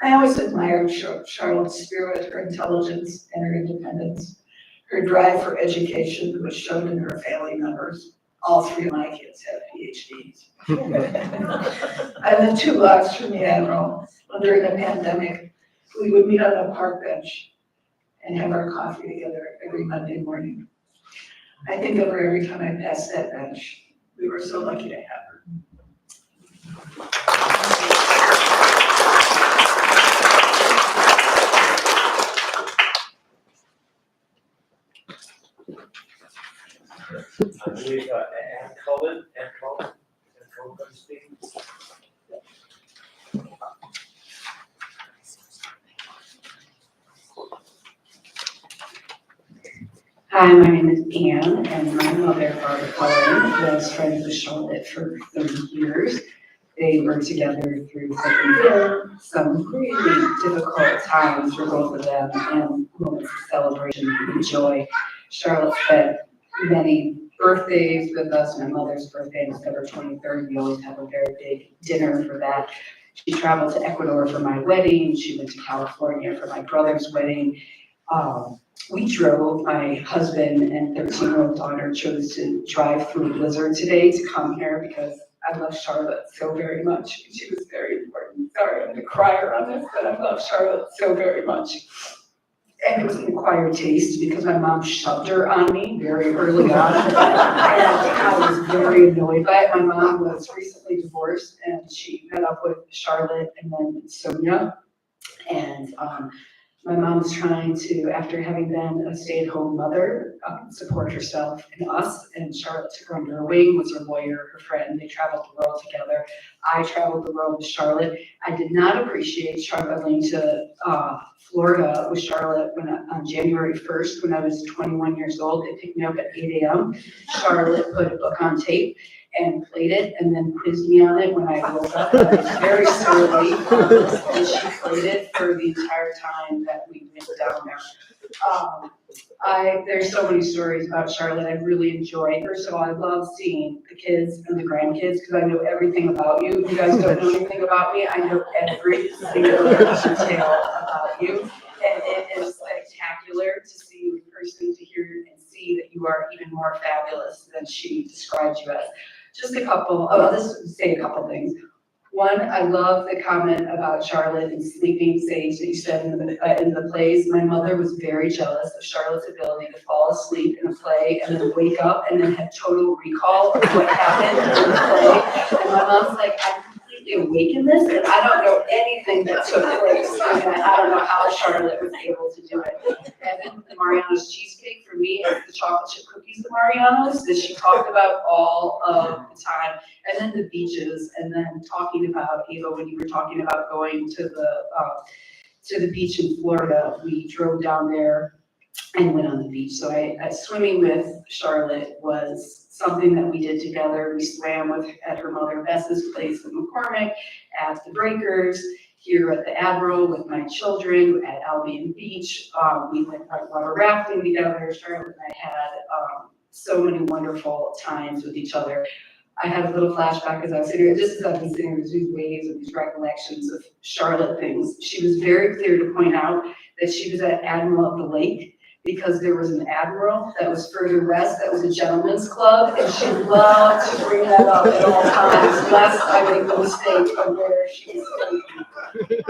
I always admired Charlotte's spirit, her intelligence, and her independence. Her drive for education was shown in her family members. All 3 of my kids have PhDs. I lived 2 blocks from the Admiral. During the pandemic, we would meet on a park bench and have our coffee together every Monday morning. I think of her every time I pass that bench. We were so lucky to have her. I believe Ann Cullen going to speak. Hi, my name is Anne, and my mother, Barbara Cullen, was friends with Charlotte for 30 years. They were together through some really difficult times for both of them and moments of celebration and joy. Charlotte spent many birthdays with us. My mother's birthday is December 23rd. We always have a very big dinner for that. She traveled to Ecuador for my wedding. She went to California for my brother's wedding. We drove, my husband and 13-year-old daughter chose to drive through a blizzard today to come here because I love Charlotte so very much. She was very important. Sorry, I'm gonna cry around this, but I love Charlotte so very much. And it was an acquired taste because my mom shoved her on me very early on. And I was very annoyed by it. My mom was recently divorced and she met up with Charlotte and then Sonia. And My mom's trying to, after having been a stay-at-home mother, support herself and us, and Charlotte took her under her wing, was her lawyer, her friend. They traveled the world together. I traveled the world with Charlotte. I did not appreciate traveling to Florida with Charlotte on January 1st when I was 21 years old. They picked me up at 8 a.m. Charlotte put a book on tape and played it and then quizzed me on it when I woke up. I was very surly, and she played it for the entire time that we went down there. There's so many stories about Charlotte I really enjoy. First of all, I love seeing the kids and the grandkids because I know everything about you. You guys don't know anything about me. I know every single detail about you. And it is spectacular to see you in person, to hear and see that you are even more fabulous than she described you as. Just a couple, I'll just say a couple things. One, I love the comment about Charlotte and sleeping sage that you said in the plays. My mother was very jealous of Charlotte's ability to fall asleep in a play and then wake up and then have total recall of what happened in the play. And my mom's like, I'm completely awake in this, and I don't know anything that took place. And I don't know how Charlotte was able to do it. And then the Mariano's cheesecake for me is the chocolate chip cookies of Mariano's that she talked about all of the time. And then the beaches, and then talking about, Eva, when you were talking about going to the beach in Florida, we drove down there and went on the beach. So swimming with Charlotte was something that we did together. We swam at her mother Bess's place in McCormick, at the Breakers, here at the Admiral with my children at Albion Beach. We went whitewater rafting together. Charlotte and I had so many wonderful times with each other. I had a little flashback as I was sitting here, just as I've been sitting here, these waves and these recollections of Charlotte things. She was very clear to point out that she was at Admiral of the Lake because there was an Admiral that was further west that was a gentleman's club, and she loved to bring that up at all times, lest I make the mistake of where she was staying.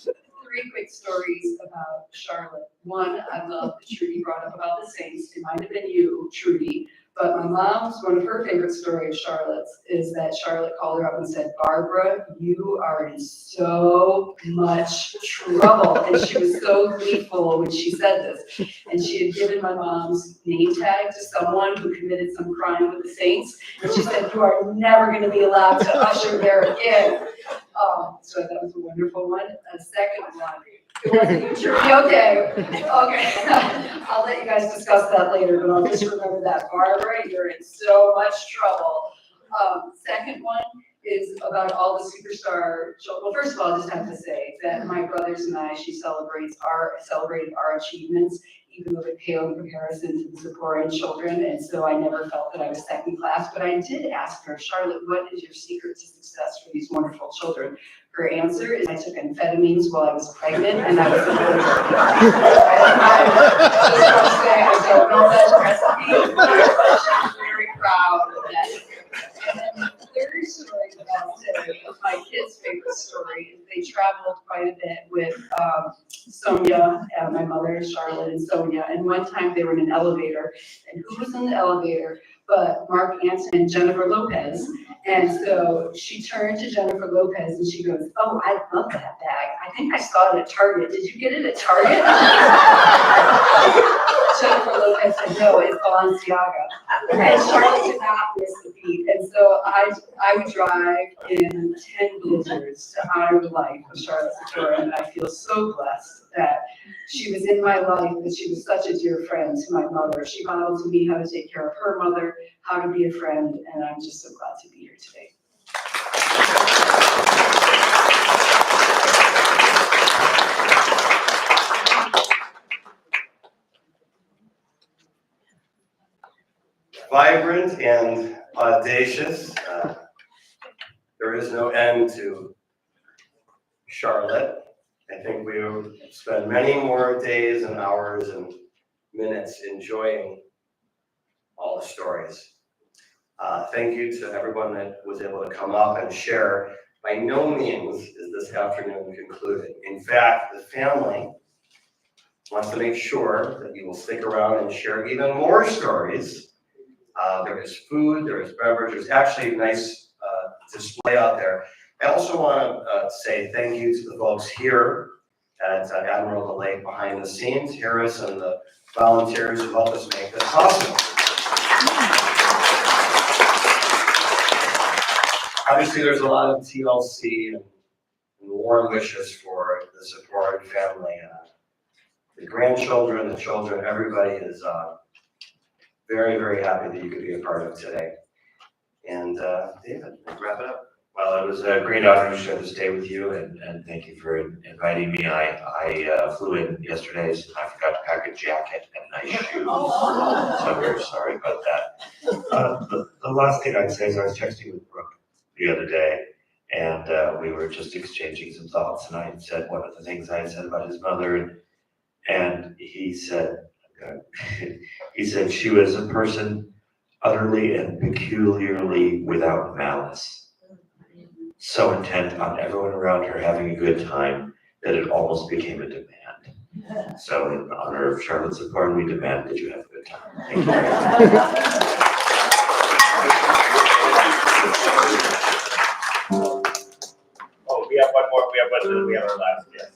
Three quick stories about Charlotte. One, I love that Trudy brought up about the Saints. It might have been you, Trudy. But my mom's, one of her favorite stories of Charlotte's is that Charlotte called her up and said, Barbara, you are in so much trouble. And she was so gleeful when she said this. And she had given my mom's name tag to someone who committed some crime with the Saints. And she said, you are never going to be allowed to usher there again. So that was a wonderful one. A second one. It wasn't you, Trudy. Okay. I'll let you guys discuss that later, but I'll just remember that. Barbara, you're in so much trouble. Second one is about all the superstar children. Well, first of all, I just have to say that my brothers and I, she celebrated our achievements, even though they pale in comparison to the Ziporyn children, and so I never felt that I was second class. But I did ask her, Charlotte, what is your secret to success for these wonderful children? Her answer is I took amphetamines while I was pregnant, and I was a little I just want to say I don't know that recipe, but she's very proud of that. And then the third story that I'll say, my kids' favorite story, is they traveled quite a bit with Sonia, my mother, Charlotte, and Sonia. And one time they were in an elevator, and who was in the elevator but Mark Anson and Jennifer Lopez. And so she turned to Jennifer Lopez and she goes, oh, I love that bag. I think I saw it at Target. Did you get it at Target? Jennifer Lopez said, no, it's Balenciaga. And Charlotte did not miss the beat. And so I would drive in 10 blizzards to honor the life of Charlotte Ziporyn, and I feel so blessed that she was in my life, that she was such a dear friend to my mother. She modeled to me how to take care of her mother, how to be a friend, and I'm just so glad to be here today. Vibrant and audacious. There is no end to Charlotte. I think we will spend many more days and hours and minutes enjoying all the stories. Thank you to everyone that was able to come up and share. By no means is this afternoon concluded. In fact, the family wants to make sure that you will stick around and share even more stories. There is food, there is beverage, there's actually a nice display out there. I also want to say thank you to the folks here at Admiral the Lake behind the scenes, Harris and the volunteers who help us make this possible. Obviously, there's a lot of TLC and warm wishes for the Ziporyn family. The grandchildren, the children, everybody is very, very happy that you could be a part of today. And David, wrap it up. Well, it was a great honor to share this day with you, and thank you for inviting me. I flew in yesterday, so I forgot to pack a jacket and nice shoes, so I'm very sorry about that. The last thing I'd say is I was texting with Brooke the other day, and we were just exchanging some thoughts, and I said one of the things I had said about his mother, and he said, he said she was a person utterly and peculiarly without malice. So intent on everyone around her having a good time that it almost became a demand. So in honor of Charlotte Ziporyn, we demand that you have a good time. Thank you very much. Oh, we have one more, we have our last guest.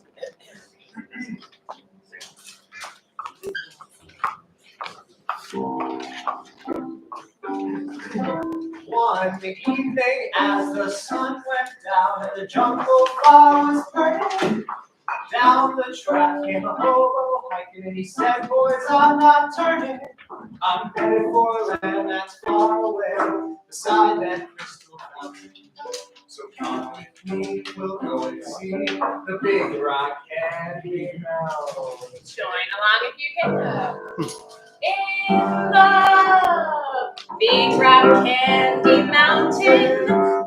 One evening as the sun went down and the jungle fire was burning, down the track came a hobo hiking and he said, boys, I'm not turning. I'm headed for a land that's far away, beside that crystal fountain. So come with me, we'll go and see the big rock candy mountain. Join along if you can. In the big rock candy mountain,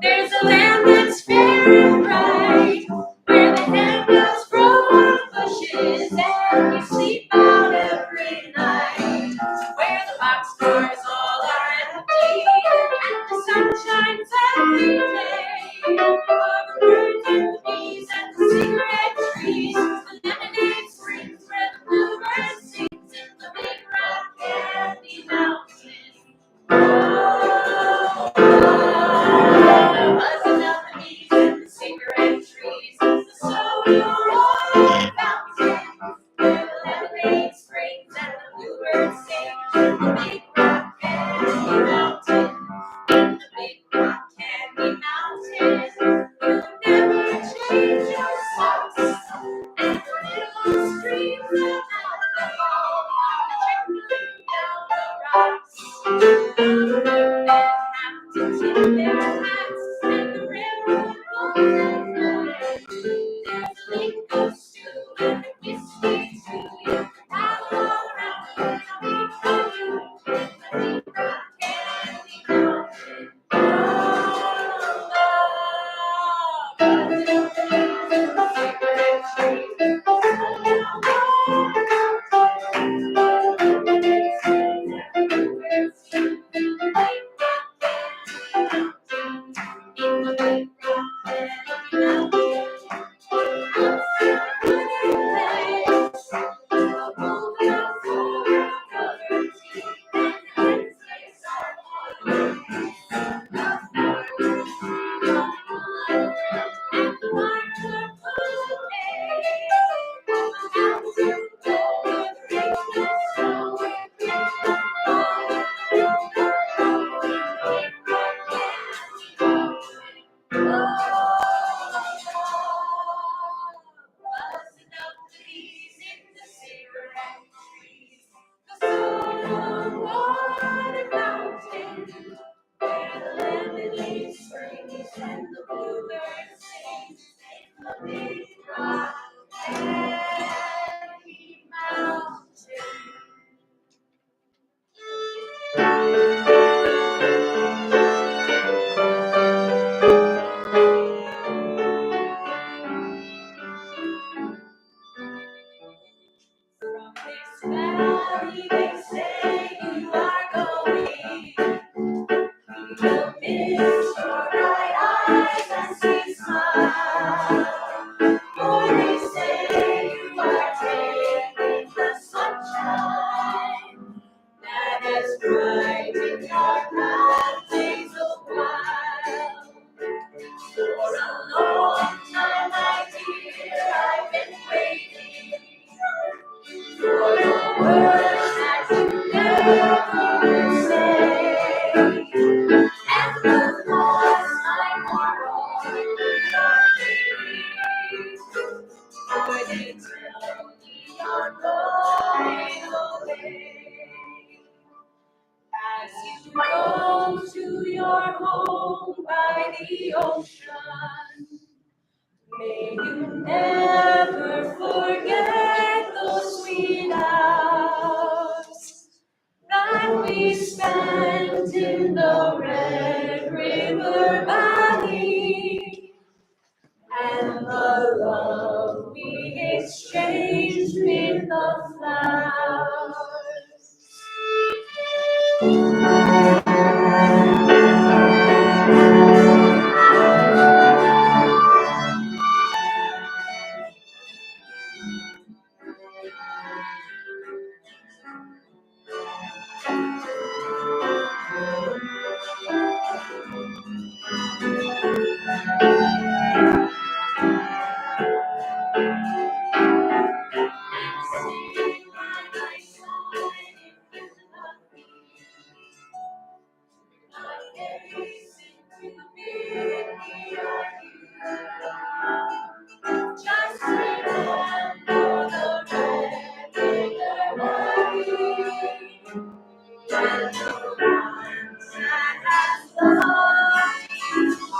there's a land that's fair and bright, where the handles grow on bushes and you sleep out every night, where the boxcars all are empty and the sun shines every day, for the birds and the bees and the cigarette trees, the lemonade springs where the bluebird sings in the big rock candy mountain. Oh, buzzing up the bees and the cigarette trees, the soda roll fountain, where the lemonade springs and the bluebird sings in the big rock candy mountain. In the big rock candy mountain, you'll never change your socks, and the little streams of alcohol are trickling down the rocks. The men have to tip their hats, and the railroad goes away. There's a lake of stew and a whiskey too. You can have it all around, and I'll be for you in the big rock candy mountain. the ocean. May you never forget those sweet hours that we spent in the Red River Valley, and the love we exchanged with the flowers. Just remember the Red River Valley, and the ones that have loved you so.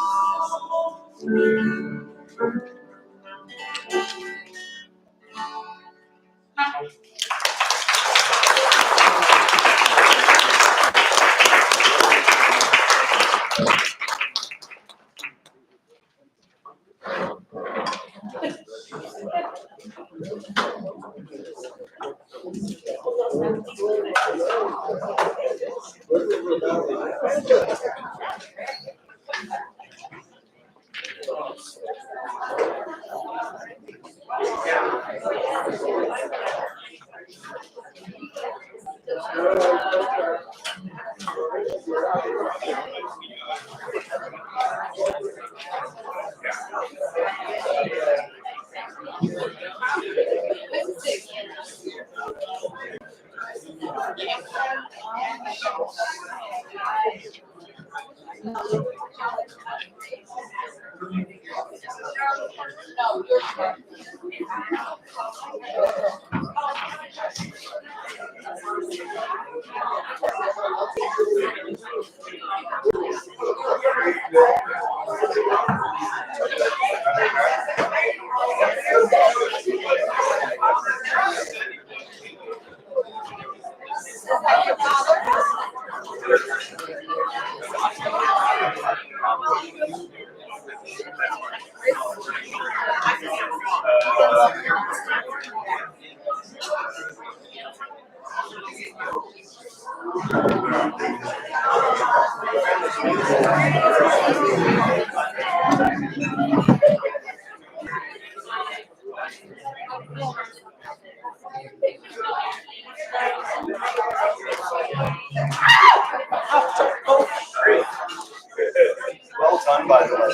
Well done, by the way.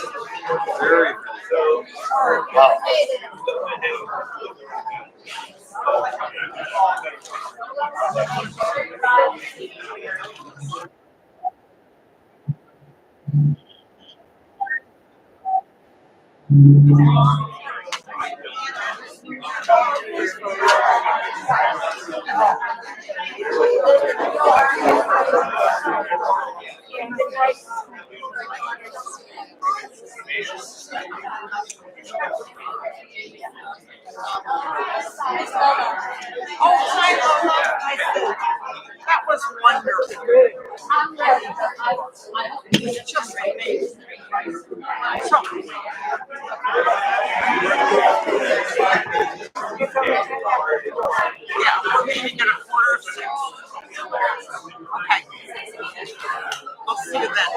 Very so. Wow. That was wonderful. Just amazing. Yeah, we're meeting at 5:45. Okay. I'll see you then.